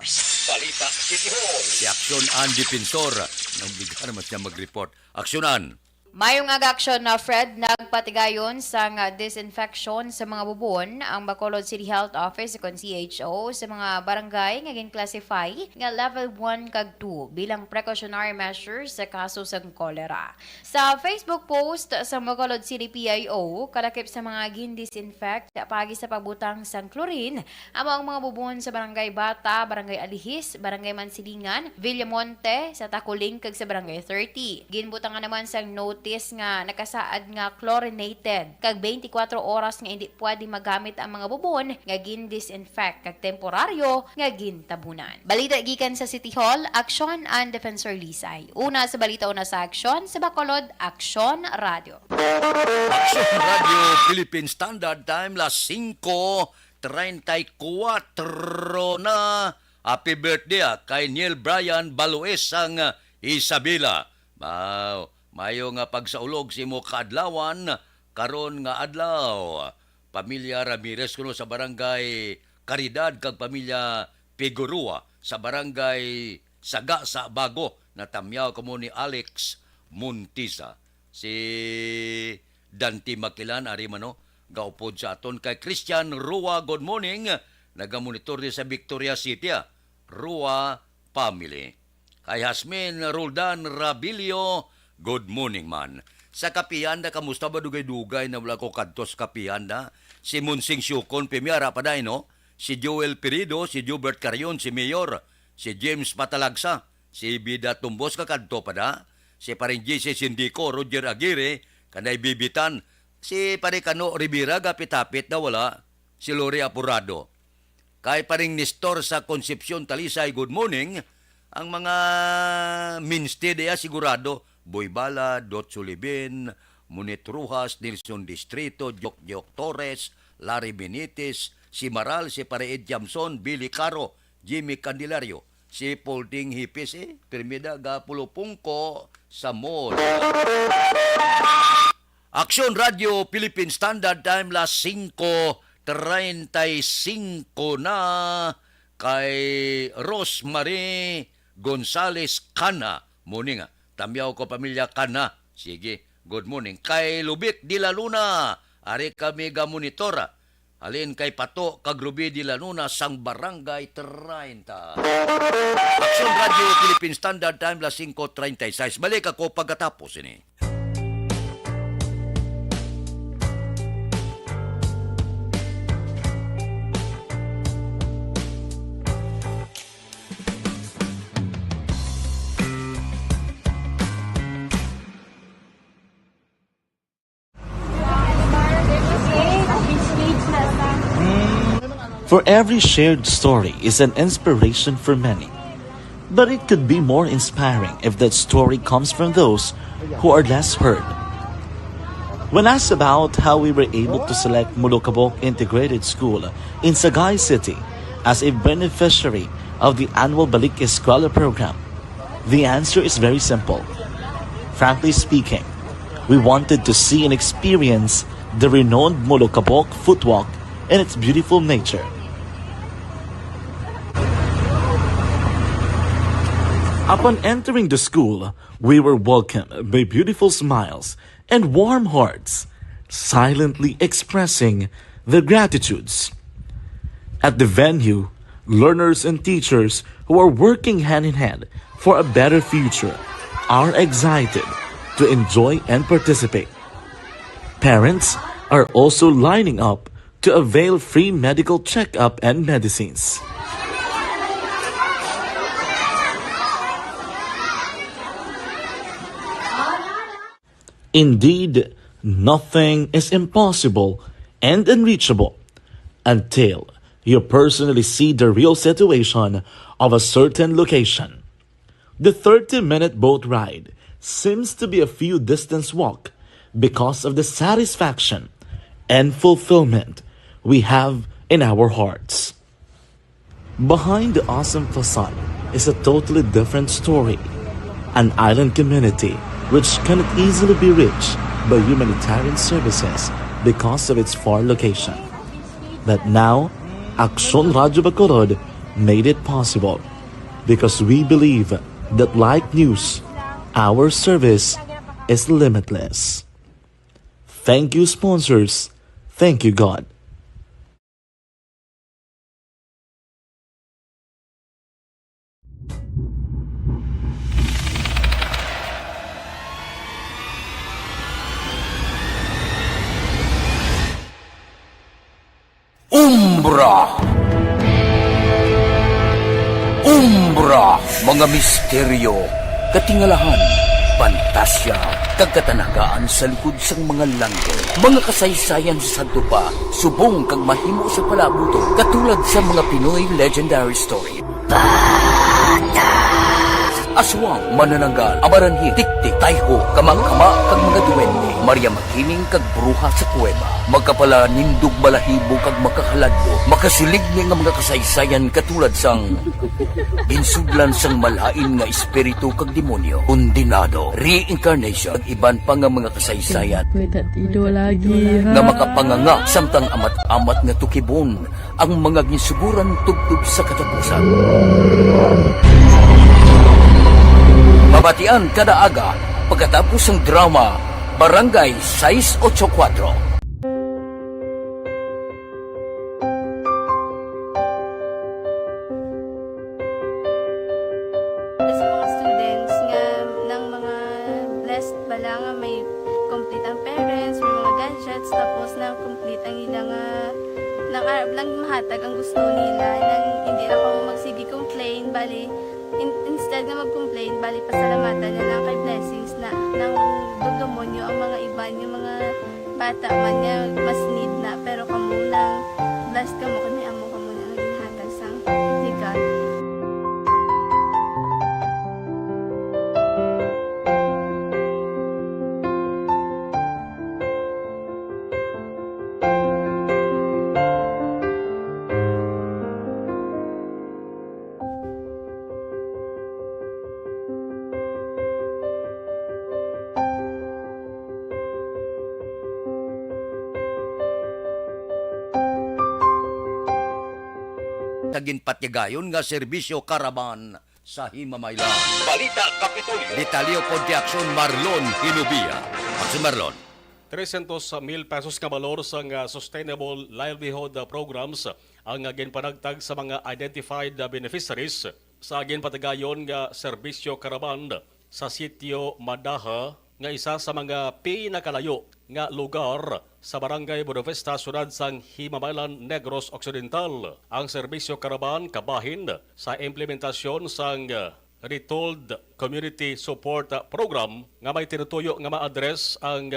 Balita City Hall. Si Aksyon An Defensor nagbiga naman siya mag-report. Aksyonan. Mayong agaksyon na Fred nagpatigayon sa disinfection sa mga bubon ang Bacolod City Health Office kon CHO sa mga barangay nga gin-classify nga level 1 kag 2 bilang precautionary measures sa kaso sa kolera. Sa Facebook post sa Bacolod City PIO, kadakip sa mga gin-disinfect pagi sa pagbutang sang chlorine ang mga bubon sa Barangay Bata, Barangay Alihis, Barangay Mansilingan, Villamonte, sa Takuling kag sa Barangay 30. Ginbutangan naman sang note nga nakasaad nga chlorinated kag 24 oras nga hindi pwede magamit ang mga bubon nga gin-disinfect kag temporaryo nga gintabunan. Balita gikan sa City Hall, Aksyon and Defensor Lisay. Una sa balita, una sa Aksyon, sa Bacolod, Aksyon Radio. Aksyon Radio Philippine Standard Time las 5:34 na. Happy birthday kay Neil Brian Balues ang Isabela. Wow. Mayo nga pagsaulog si mo kaadlawan karon nga adlaw. Pamilya Ramirez kuno sa barangay Caridad kag pamilya Figueroa sa barangay Saga sa Bago na tamyaw kamo ni Alex Montisa. Si Dante Makilan ari mano gaupod sa aton kay Christian Rua. Good morning. Nagamonitor sa Victoria City. Rua family. Kay Hasmin Roldan Rabilio. Good morning man. Sa Kapihanda, kamusta ba dugay-dugay na wala ko kadtos Kapihanda? Si Munsing Syukon, Pimiara pa dahil, no? Si Joel Perido, si Jubert Carion, si Mayor, si James Patalagsa, si Bida Tumbos kakadto pa da, si paring JC Sindico, Roger Aguirre, kanay Bibitan, si Parikano Rivera, gapit-hapit na wala, si Lori Apurado. Kay paring Nestor sa Concepcion Talisay, good morning. Ang mga minste deya sigurado, Boy Bala, Dot Sulibin, Munit Rujas, Nilson Distrito, Jok Torres, Larry Benitez, si Maral, si Pareed Jamson, Billy Caro, Jimmy Candelario, si Polding Hipis, Permida Gapulupungko sa mall. Aksyon Radio Philippine Standard Time las 5:35 na kay Rosemary Gonzales Cana. Morning tamyaw ko pamilya Cana. Sige, good morning. Kay Lubit de la Luna, ari kami gamonitora. Alin kay Pato Kagrubi de la Luna sang Barangay 30. Aksyon Radio Philippine Standard Time las 5:36. Balik ako pagkatapos ini. For every shared story is an inspiration for many. But it could be more inspiring if that story comes from those who are less heard. When asked about how we were able to select Mulukabok Integrated School in Sagay City as a beneficiary of the annual Balik Eskwela program, the answer is very simple. Frankly speaking, we wanted to see and experience the renowned Mulukabok footwalk in its beautiful nature. Upon entering the school, we were welcomed by beautiful smiles and warm hearts, silently expressing their gratitudes. At the venue, learners and teachers who are working hand in hand for a better future are excited to enjoy and participate. Parents are also lining up to avail free medical checkup and medicines. Indeed, nothing is impossible and unreachable until you personally see the real situation of a certain location. The 30-minute boat ride seems to be a few distance walk because of the satisfaction and fulfillment we have in our hearts. Behind the awesome facade is a totally different story. an island community which cannot easily be reached by humanitarian services because of its far location. But now, Aksyon Radio Bacolod made it possible because we believe that like news, our service is limitless. Thank you, sponsors. Thank you, God. Umbra! Umbra! Mga misteryo, katingalahan, pantasya, kagkatanagaan sa likod sang mga langit. Mga kasaysayan sa dupa, subong kag mahimo sa palabuto, katulad sa mga Pinoy legendary story. Aswang, manananggal, amaranhi, tiktik, tayho, kamang-kama, kag mga duwende, Maria Makining, kag bruha sa kuweba, magkapala nindog balahibo, kag makahaladlo, makasilig niya nga mga kasaysayan katulad sang ginsudlan sang malain nga espiritu kag demonyo, kondinado, reincarnation, kag iban pa nga mga kasaysayan nga makapanganga samtang amat-amat nga tukibon ang mga ginsuguran tugtog sa katapusan. Mabatian kada aga pagkatapos ng drama Barangay 684. Sa mga students nga ng mga blessed bala nga may complete ang parents, may mga gadgets, tapos na complete ang ilang lang mahatag ang gusto nila nang hindi na ako magsigi complain, bali instead nga mag-complain, bali pasalamatan na lang kay blessings na nang dugamonyo ang mga iban, yung mga bata man niya mas need na, pero kamo lang blessed kamo kami amo kamo na naging hatag sang ni God. Tagin patiyagayon nga serbisyo karaban sa Himamaylan. Balita Kapitolyo. Detalyo po di aksyon Marlon Hinubia. Aksyon Marlon. 300,000 pesos ka balor sa Sustainable Livelihood Programs ang ginpanagtag sa mga identified beneficiaries sa ginpatagayon nga serbisyo karaban sa sitio Madaha nga isa sa mga pinakalayo nga lugar sa Barangay Bonavista, syudad sang Himamaylan, Negros Occidental. Ang serbisyo karaban kabahin sa implementasyon sang Retold Community Support Program nga may tinutuyo nga ma-address ang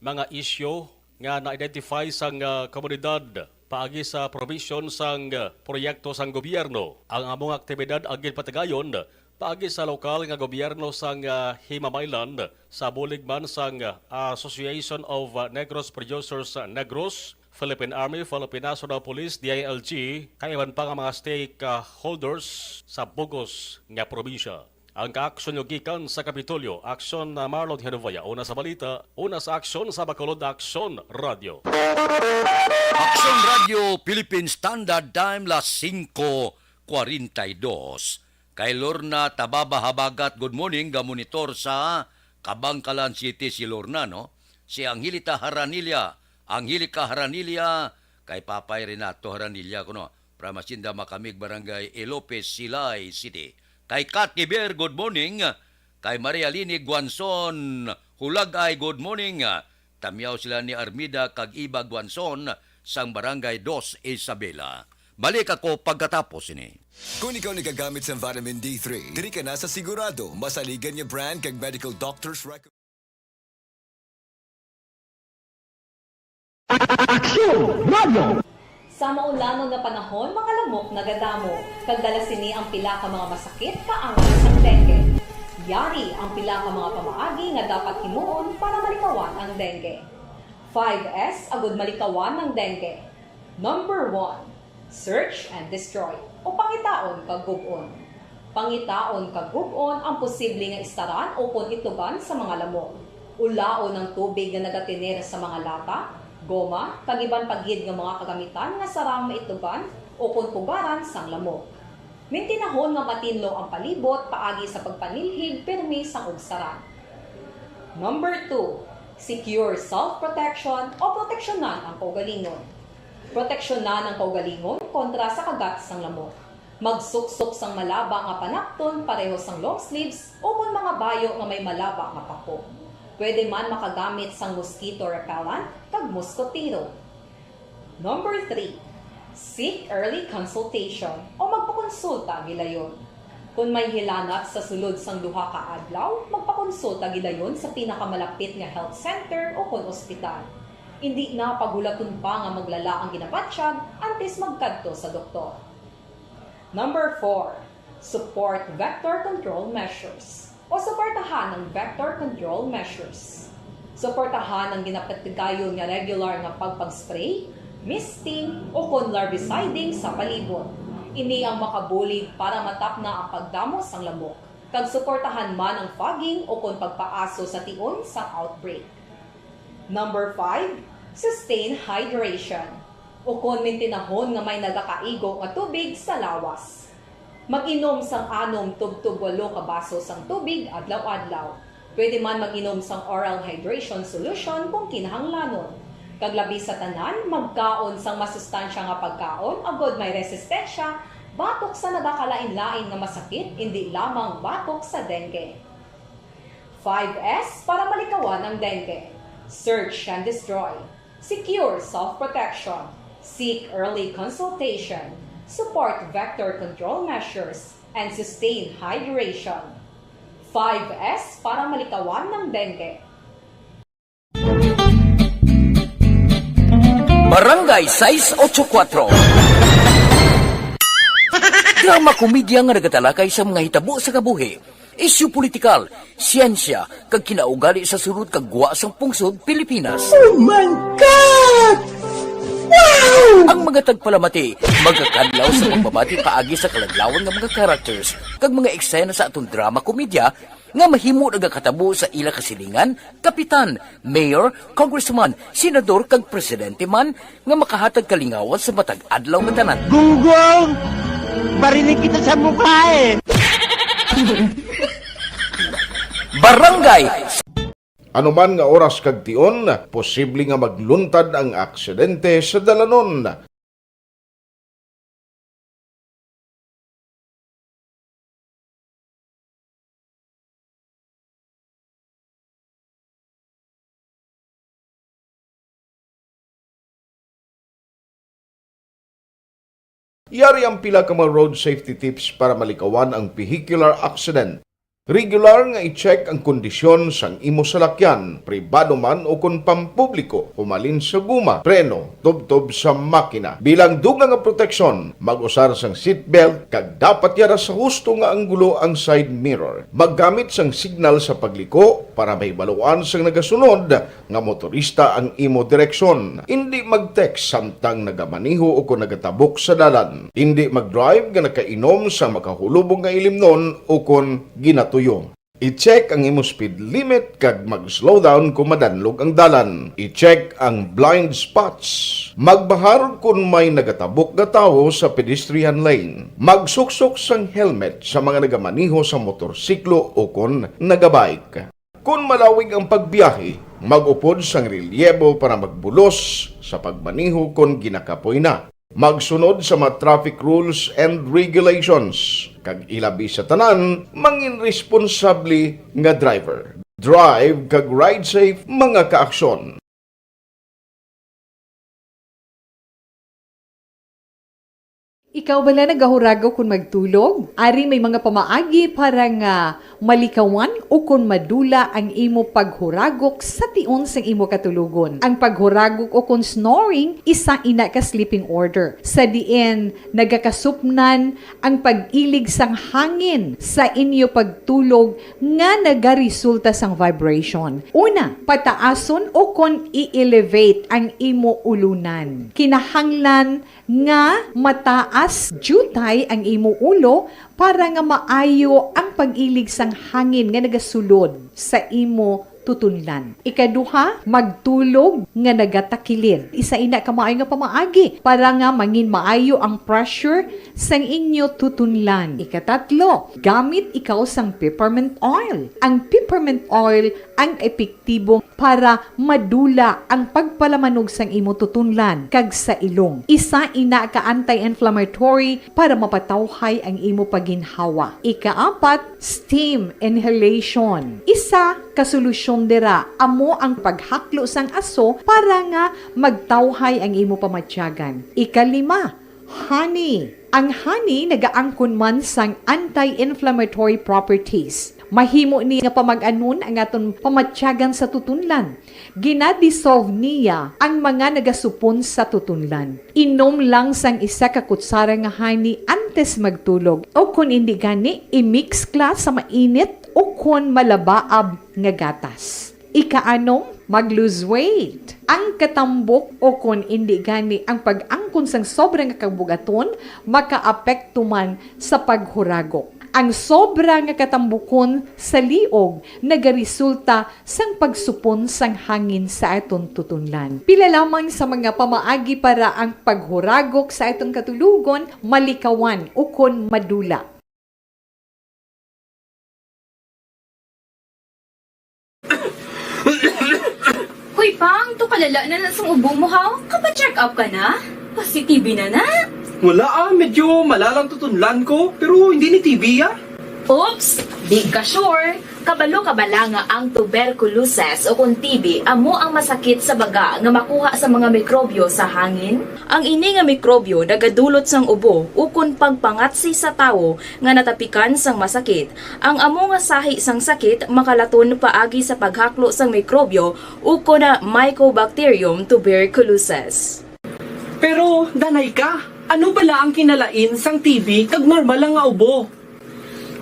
mga isyu nga na-identify sang komunidad paagi sa provision sang proyekto sang gobyerno. Ang among aktibidad agil patagayon paagi sa lokal nga gobyerno sang Himamaylan sa buligman sang Association of Negros Producers Negros, Philippine Army, Philippine National Police, DILG, kaiban pa nga mga stakeholders sa bugos nga probinsya. Ang kaaksyon yung gikan sa Kapitolyo, aksyon na Marlon Hinubia. Una sa balita, una sa aksyon sa Bacolod Aksyon Radio. Aksyon Radio Philippine Standard Time las 5:42. Kay Lorna Tababahabagat, good morning, ga-monitor sa Kabangkalan City si Lorna, no? Si Angelita Haranilla, Angelica Haranilla, kay Papay Renato Haranilla, kuno, Pramasinda Makamig, Barangay Elopez, Silay City. Kay Kat Kiber, good morning. Kay Maria Lini Guanson, Hulagay, good morning. Tamyaw sila ni Armida kag Iba Guanson sang Barangay 2 Isabela. Balik ako pagkatapos ini. Kung ikaw nagagamit sa vitamin D3, diri ka na sa sigurado. Masaligan niya brand kag medical doctors recommend. Aksyon Radio! Sa maulanog nga panahon, mga lamok nagadamo. Kagdala sini ang pila ka mga masakit kaangay sa dengue. Yari ang pila ka mga pamaagi nga dapat himuon para malikawan ang dengue. 5S agud malikawan ng dengue. Number 1, search and destroy o pangitaon kag gug-on. Pangitaon kag ug-on ang posible nga istaran o kon ituban sa mga lamok. Ulaon ng tubig nga nagatiner sa mga lata, goma, kag iban pagid nga mga kagamitan nga sarang maituban o kon pugaran sang lamok. Mintinahon nga matinlo ang palibot paagi sa pagpanilhig permi sang ugsaran. Number 2. Secure self-protection o proteksyonan ang kaugalingon. Proteksyonan ang kaugalingon kontra sa kagat sang lamok. Magsuksok sang malaba nga panakton pareho sang long sleeves o kung mga bayo nga may malaba nga pako. Pwede man makagamit sang mosquito repellent kag mosquitero. Number 3. Seek early consultation o magpakonsulta gilayon. Kung may hilanat sa sulod sang duha ka adlaw, magpakonsulta gidayon sa pinakamalapit nga health center o kon ospital. Hindi na pagulaton pa nga maglala ang ginabatsyag antes magkadto sa doktor. Number 4. Support vector control measures o suportahan ang vector control measures. Suportahan ang ginapatigayon nga regular nga pagpag-spray, misting o kon larviciding sa palibot. Ini ang makabulig para matapna ang pagdamos sang lamok. Kag suportahan man ang fogging o kon pagpaaso sa tion sa outbreak. Number 5, sustain hydration o kon mintinahon nga may nagakaigo nga tubig sa lawas. Mag-inom sang 6 tub 8 ka baso sang tubig adlaw-adlaw. Pwede man mag-inom sang oral hydration solution kung kinahanglanon. Kaglabi sa tanan, magkaon sang masustansya nga pagkaon, agod may resistensya, batok sa nagakalain-lain nga masakit, hindi lamang batok sa dengue. 5S para malikawan ang dengue. Search and destroy. Secure self-protection. Seek early consultation. Support vector control measures and sustain hydration. 5S para malikawan ng dengue. Barangay 684. Drama komedya nga nagatalakay sa mga hitabo sa kabuhi, isyu politikal, siyensya, kag kinaugali sa surut kag guwa sang pungsod Pilipinas. Oh my God! Wow! Ang mga tagpalamati, magkakadlaw sa pagbabati paagi sa kalaglawan ng mga characters kag mga eksena sa atong drama komedya nga mahimo nagakatabo sa ila kasilingan, kapitan, mayor, congressman, senador kag presidente man nga makahatag kalingawan sa matag adlaw nga tanan. Gunggong! Barinig kita sa mukha eh! Barangay! Anuman nga oras kag tion, posible nga magluntad ang aksidente sa dalanon. Yari ang pila ka mga road safety tips para malikawan ang vehicular accident. Regular nga i-check ang kondisyon sang imo salakyan, pribado man o kung pampubliko, humalin sa guma, preno, tubtob sa makina. Bilang dugang nga proteksyon, mag-usar sang seatbelt, kag dapat yara sa husto nga anggulo ang side mirror. Maggamit sang signal sa pagliko para may baluan sang nagasunod nga motorista ang imo direksyon. Hindi mag-text samtang nagamaniho o kung nagatabok sa dalan. Hindi mag-drive nga nakainom sa makahulubog nga ilimnon o kung ginatuyo. I-check ang imo speed limit kag mag-slow down kung madanlog ang dalan. I-check ang blind spots. Magbahar kung may nagatabok nga tawo sa pedestrian lane. Magsuksok sang helmet sa mga nagamaniho sa motorsiklo o kung nagabike. Kung malawig ang pagbiyahe, mag-upod sang relyebo para magbulos sa pagmaniho kung ginakapoy na. Magsunod sa mga traffic rules and regulations. Kag ilabi sa tanan, mangin responsable nga driver. Drive kag ride safe mga kaaksyon. Ikaw bala nagahurago kung magtulog? Ari may mga pamaagi para nga malikawan o kung madula ang imo paghuragok sa tion sang imo katulugon. Ang paghuragok o kung snoring, isa ina ka sleeping order. Sa diin, nagakasupnan ang pag-ilig sang hangin sa inyo pagtulog nga nagaresulta sang vibration. Una, pataason o kung i-elevate ang imo ulunan. Kinahanglan nga mataas Plus, jutay ang imo ulo para nga maayo ang pag-ilig sang hangin nga nagasulod sa imo tutunlan. Ikaduha, magtulog nga nagatakilir. Isa ina ka maayo nga pamaagi para nga mangin maayo ang pressure sang inyo tutunlan. Ikatatlo, gamit ikaw sang peppermint oil. Ang peppermint oil ang epektibo para madula ang pagpalamanog sang imo tutunlan kag sa ilong. Isa ina ka anti-inflammatory para mapatawhay ang imo paginhawa. Ikaapat, steam inhalation. Isa ka solusyon dira amo ang paghaklo sang aso para nga magtawhay ang imo pamatyagan. Ikalima, honey. Ang honey nagaangkon man sang anti-inflammatory properties. Mahimo ni nga pamag-anon ang aton pamatyagan sa tutunlan. Ginadissolve niya ang mga nagasupon sa tutunlan. Inom lang sang isa ka kutsara nga honey antes magtulog. O kung hindi gani, i-mix kla sa mainit o kung malabaab nga gatas. Ikaanong, mag-lose weight. Ang katambok o kung hindi gani ang pag-angkon sang sobrang kabugaton, makaapekto man sa paghuragok. Ang sobra nga katambukon sa liog nagaresulta sang pagsupon sang hangin sa aton tutunlan. Pila lamang sa mga pamaagi para ang paghuragok sa aton katulugon malikawan o kon madula. Hoy, Pang, to kalala na sa ubo mo, ha? Kapa-check up ka na? Positive na na? Wala medyo malalang tutunlan ko, pero hindi ni TV Oops! Di ka sure. Kabalo kabala nga ang tuberculosis o kung TB amo ang masakit sa baga nga makuha sa mga mikrobyo sa hangin. Ang ini nga mikrobyo nagadulot sang ubo o kung pagpangatsi sa tawo nga natapikan sang masakit. Ang amo nga sahi sang sakit makalaton paagi sa paghaklo sang mikrobyo o kung na Mycobacterium tuberculosis. Pero, danay ka, ano bala ang kinalain sang TB kag normal lang nga ubo?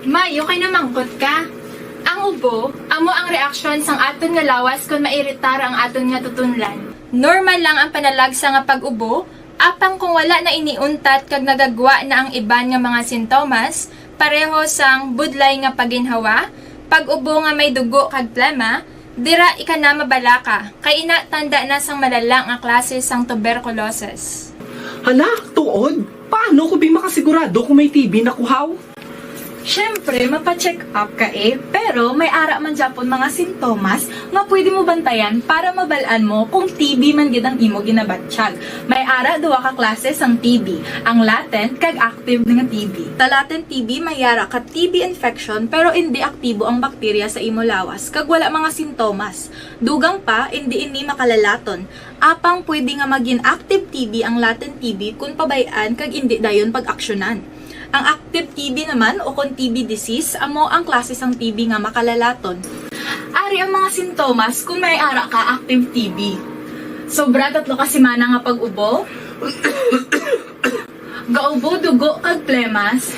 Mayo kay namangkot ka. Ang ubo, amo ang reaksyon sang aton nga lawas kung mairitar ang aton nga tutunlan. Normal lang ang panalagsa nga pag-ubo, apang kung wala na iniuntat kag nagagwa na ang iban nga mga sintomas, pareho sang budlay nga paginhawa, pag-ubo nga may dugo kag plema, dira ika na mabala ka, kay ina tanda na sang malala nga klase sang tuberculosis. Hala, tuod? Paano ko makasigurado kung may TB na kuhaw? Siyempre, mapacheck up ka pero may ara man Japon mga sintomas nga pwede mo bantayan para mabalaan mo kung TB man gid ang imo ginabatsyag. May ara duwa ka klase sang TB, ang latent kag active nga TB. Ta latent TB may ara ka TB infection pero hindi aktibo ang bakterya sa imo lawas kag wala mga sintomas. Dugang pa hindi ini makalalaton. Apang pwede nga maging active TB ang latent TB kung pabayaan kag hindi dayon pag-aksyonan. Ang active TB naman o kung TB disease, amo ang klase sang TB nga makalalaton. Ari ang mga sintomas kung may ara ka active TB. Sobra 3 ka semana nga pag-ubo. Gaubo, dugo, kag plemas.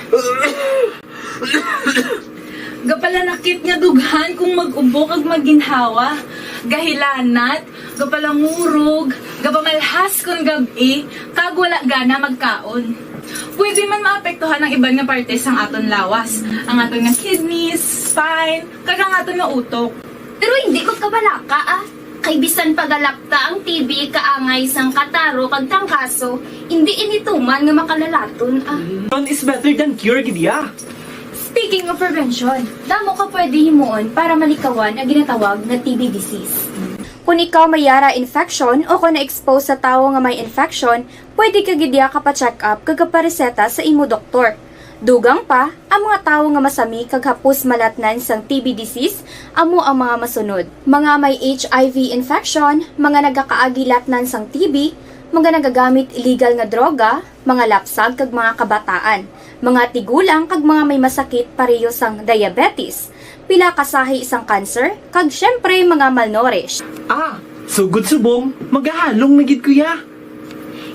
Gapalanakit nga dughan kung mag-ubo kag maginhawa. Gahilanat, gapalangurog, gapamalhas kung gabi, kag wala gana magkaon. Pwede man maapektuhan ng ibang nga parte sang aton lawas. Ang aton nga kidneys, spine, kag ang aton nga utok. Pero hindi ko kabalaka Kay bisan pagalapta ang TB kaangay sang kataro kag tangkaso, hindi inituman nga makalalaton None is better than cure, gidya. Speaking of prevention, damo ka pwede himuon para malikawan ang ginatawag na TB disease. Kung ikaw may yara infection o kung na-expose sa tao nga may infection, pwede ka gidya ka pa-check up kag pareseta sa imo doktor. Dugang pa, ang mga tao nga masami kag hapos malatnan sang TB disease, amo ang mga masunod. Mga may HIV infection, mga nagakaagilatnan sang TB, mga nagagamit illegal nga droga, mga lapsag kag mga kabataan, mga tigulang kag mga may masakit pareho sang diabetes, pila kasahi isang cancer, kag syempre mga malnourished. Sugod subong, magahalong nagid kuya.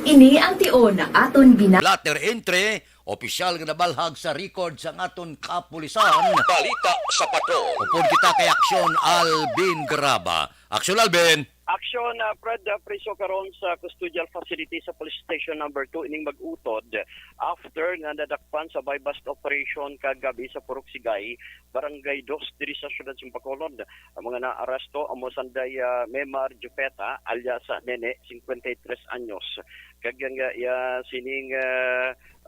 Ini ang tiyon na aton Latter entry, opisyal nga nabalhag sa record sa aton kapulisan. Balita sa pato. Upod kita kay Aksyon Albin Graba. Aksyon Albin. Aksyon Fred preso karon sa custodial facility sa police station number 2 ining mag-utod after nga nadakpan sa buy-bust operation kagabi sa Purok Sigay, Barangay 2 diri sa siyudad ng Bacolod. Ang mga naaresto amo sanday Memar Jupeta alias Nene 53 anyos. Kagang sining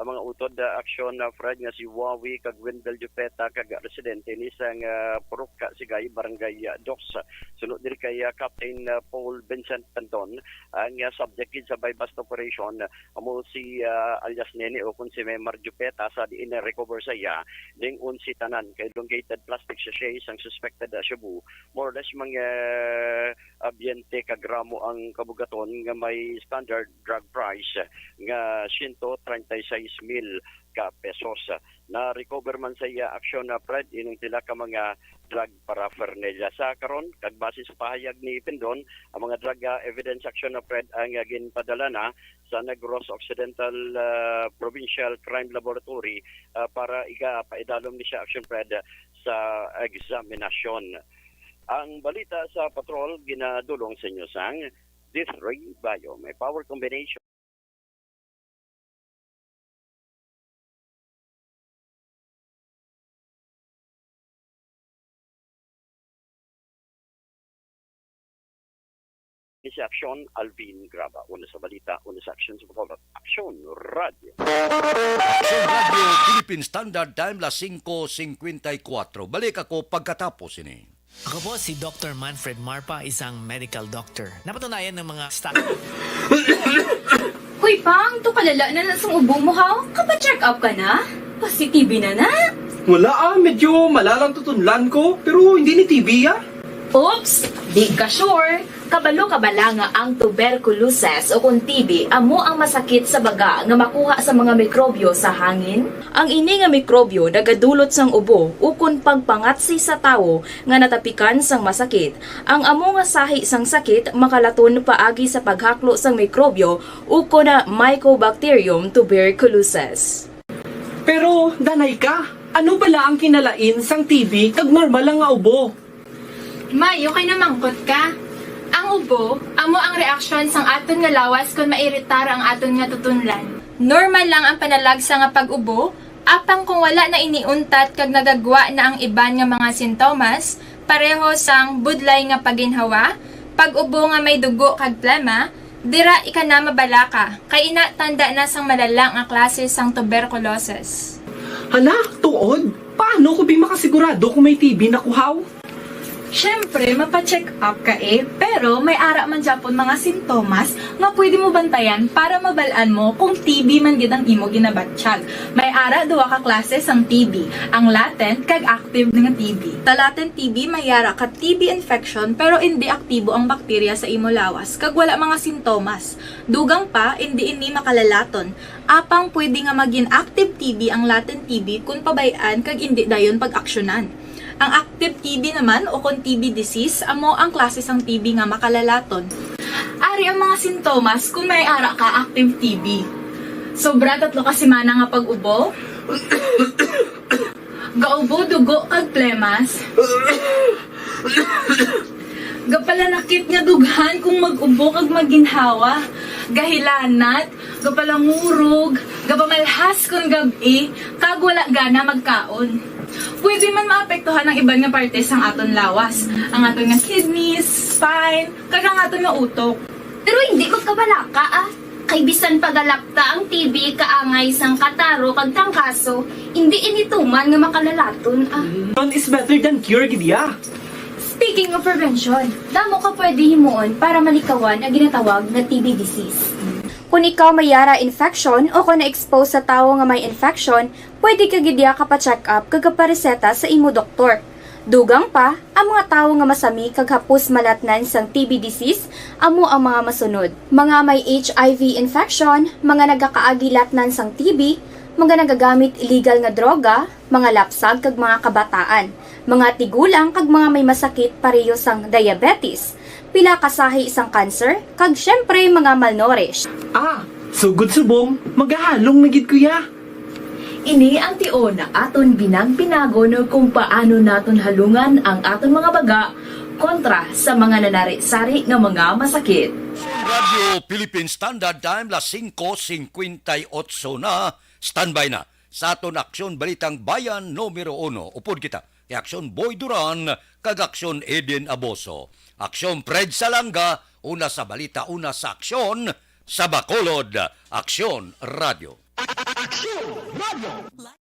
ang mga utod aksyon Fred nga si Wawi kag Wendell Jupeta kag residente ni sang Purok Sigay Barangay 2. Sunod diri kay Captain Paul Vincent Panton ang subject sa buy-bust operation amo si alias Nene o kun si Memar Jupeta sa diin recover sa iya ding unsi tanan kay elongated plastic sachets ang suspected shabu more or less mga abyente kag gramo ang kabugaton nga may standard drug price nga 136,000 ka pesos. Na recover man sa iya aksyon na Fred ining tila ka mga drug paraphernalia sa karon kag base sa pahayag ni Pindon ang mga drug evidence action na Fred ang ginpadala na sa Negros Occidental Provincial Crime Laboratory para paidalom ni siya action Fred sa examinasyon. Ang balita sa patrol ginadulong sa inyo sang Disray Bayo. May power combination. Ni si Aksyon Alvin Graba. Una sa balita, una sa aksyon sa Bacolod. Aksyon Radio. Aksyon Radio, Philippine Standard Time, las 5:54. Balik ako pagkatapos ini. Ako po si Dr. Manfred Marpa, isang medical doctor. Napatunayan ng mga staff. Hoy Pang, to kalala na sa ubo mo ha? Kapa-check up ka na? Positive na. Wala medyo malalang tutunlan ko, pero hindi ni TV Oops, di ka sure. Kabalo-kabala nga ang tuberculosis o kung TB amo ang masakit sa baga nga makuha sa mga mikrobyo sa hangin. Ang ini nga mikrobyo nagadulot sang ubo ukon pagpangatsi sa tawo nga natapikan sang masakit. Ang amo nga sahi sang sakit makalaton paagi sa paghaklo sang mikrobyo ukon na Mycobacterium tuberculosis. Pero, danay ka, ano bala ang kinalain sang TB kag normal lang nga ubo? May, okay na mangkot ka. Ang ubo, amo ang reaksyon sang aton nga lawas kung mairitar ang aton nga tutunlan. Normal lang ang panalagsa nga pag-ubo, apang kung wala na iniuntat kag nagagwa na ang iban nga mga sintomas, pareho sang budlay nga paginhawa, pag-ubo nga may dugo kag plema, dira ika na mabala ka, kay ina tanda na sang malalang nga klase sang tuberculosis. Hala, tuod? Paano ko makasigurado kung may TB na kuhaw? Siyempre, mapacheck up ka pero may ara man Japon mga sintomas nga pwede mo bantayan para mabalaan mo kung TB man gid ang imo ginabatsyag. May ara duwa ka klase sang TB, ang latent kag active nga TB. Ta latent TB may ara ka TB infection pero hindi aktibo ang bakterya sa imo lawas kag wala mga sintomas. Dugang pa hindi makalalaton. Apang pwede nga maging active TB ang latent TB kung pabayaan kag hindi dayon pag-aksyonan. Ang active TB naman o kung TB disease, amo ang klase sang TB nga makalalaton. Ari ang mga sintomas kung may ara ka active TB. Sobra 3 kasimana nga pag-ubo, gaubo, dugo, kag plemas, gapalanakit nga dughan kung mag-ubo kag maginhawa, gahilanat, gapalangurog, gapamalhas kung gabi, kag wala gana magkaon. Pwede man maapektuhan ang iban nga parte sang aton lawas, ang aton nga kidneys, spine, kag ang aton nga utok. Pero hindi ko kabalaka Kay bisan pagalakta ang TB kaangay sang kataro kag tangkaso, hindi inituman nga makalalaton None is better than cure gidya. Speaking of prevention, damo ka pwede himuon para malikawan ang ginatawag na TB disease. Kung ikaw may yara infection o kung na-expose sa tao nga may infection, pwede ka gidya ka-check up kag pareseta sa imo doktor. Dugang pa, ang mga tao nga masami kag hapos malatnan sang TB disease, amo ang mga masunod. Mga may HIV infection, mga nagakaagilatnan sang TB, mga nagagamit illegal nga droga, mga lapsag kag mga kabataan, mga tigulang kag mga may masakit pareho sang diabetes, pila kasahi isang cancer, kag syempre mga malnourished. Sugod subong, magahalong nagid kuya. Ini ang tiyon na aton binag-binago no kung paano naton halungan ang aton mga baga kontra sa mga nanari-sari nga mga masakit. Radio Philippine Standard Time, las 5:58 na. Standby na sa aton aksyon balitang bayan numero 1. Upod kita kay Aksyon Boy Duran kag Aksyon Eden Aboso. Aksyon Fred Salanga, una sa balita, una sa aksyon sa Bacolod. Aksyon Radio. Aksyon Radio!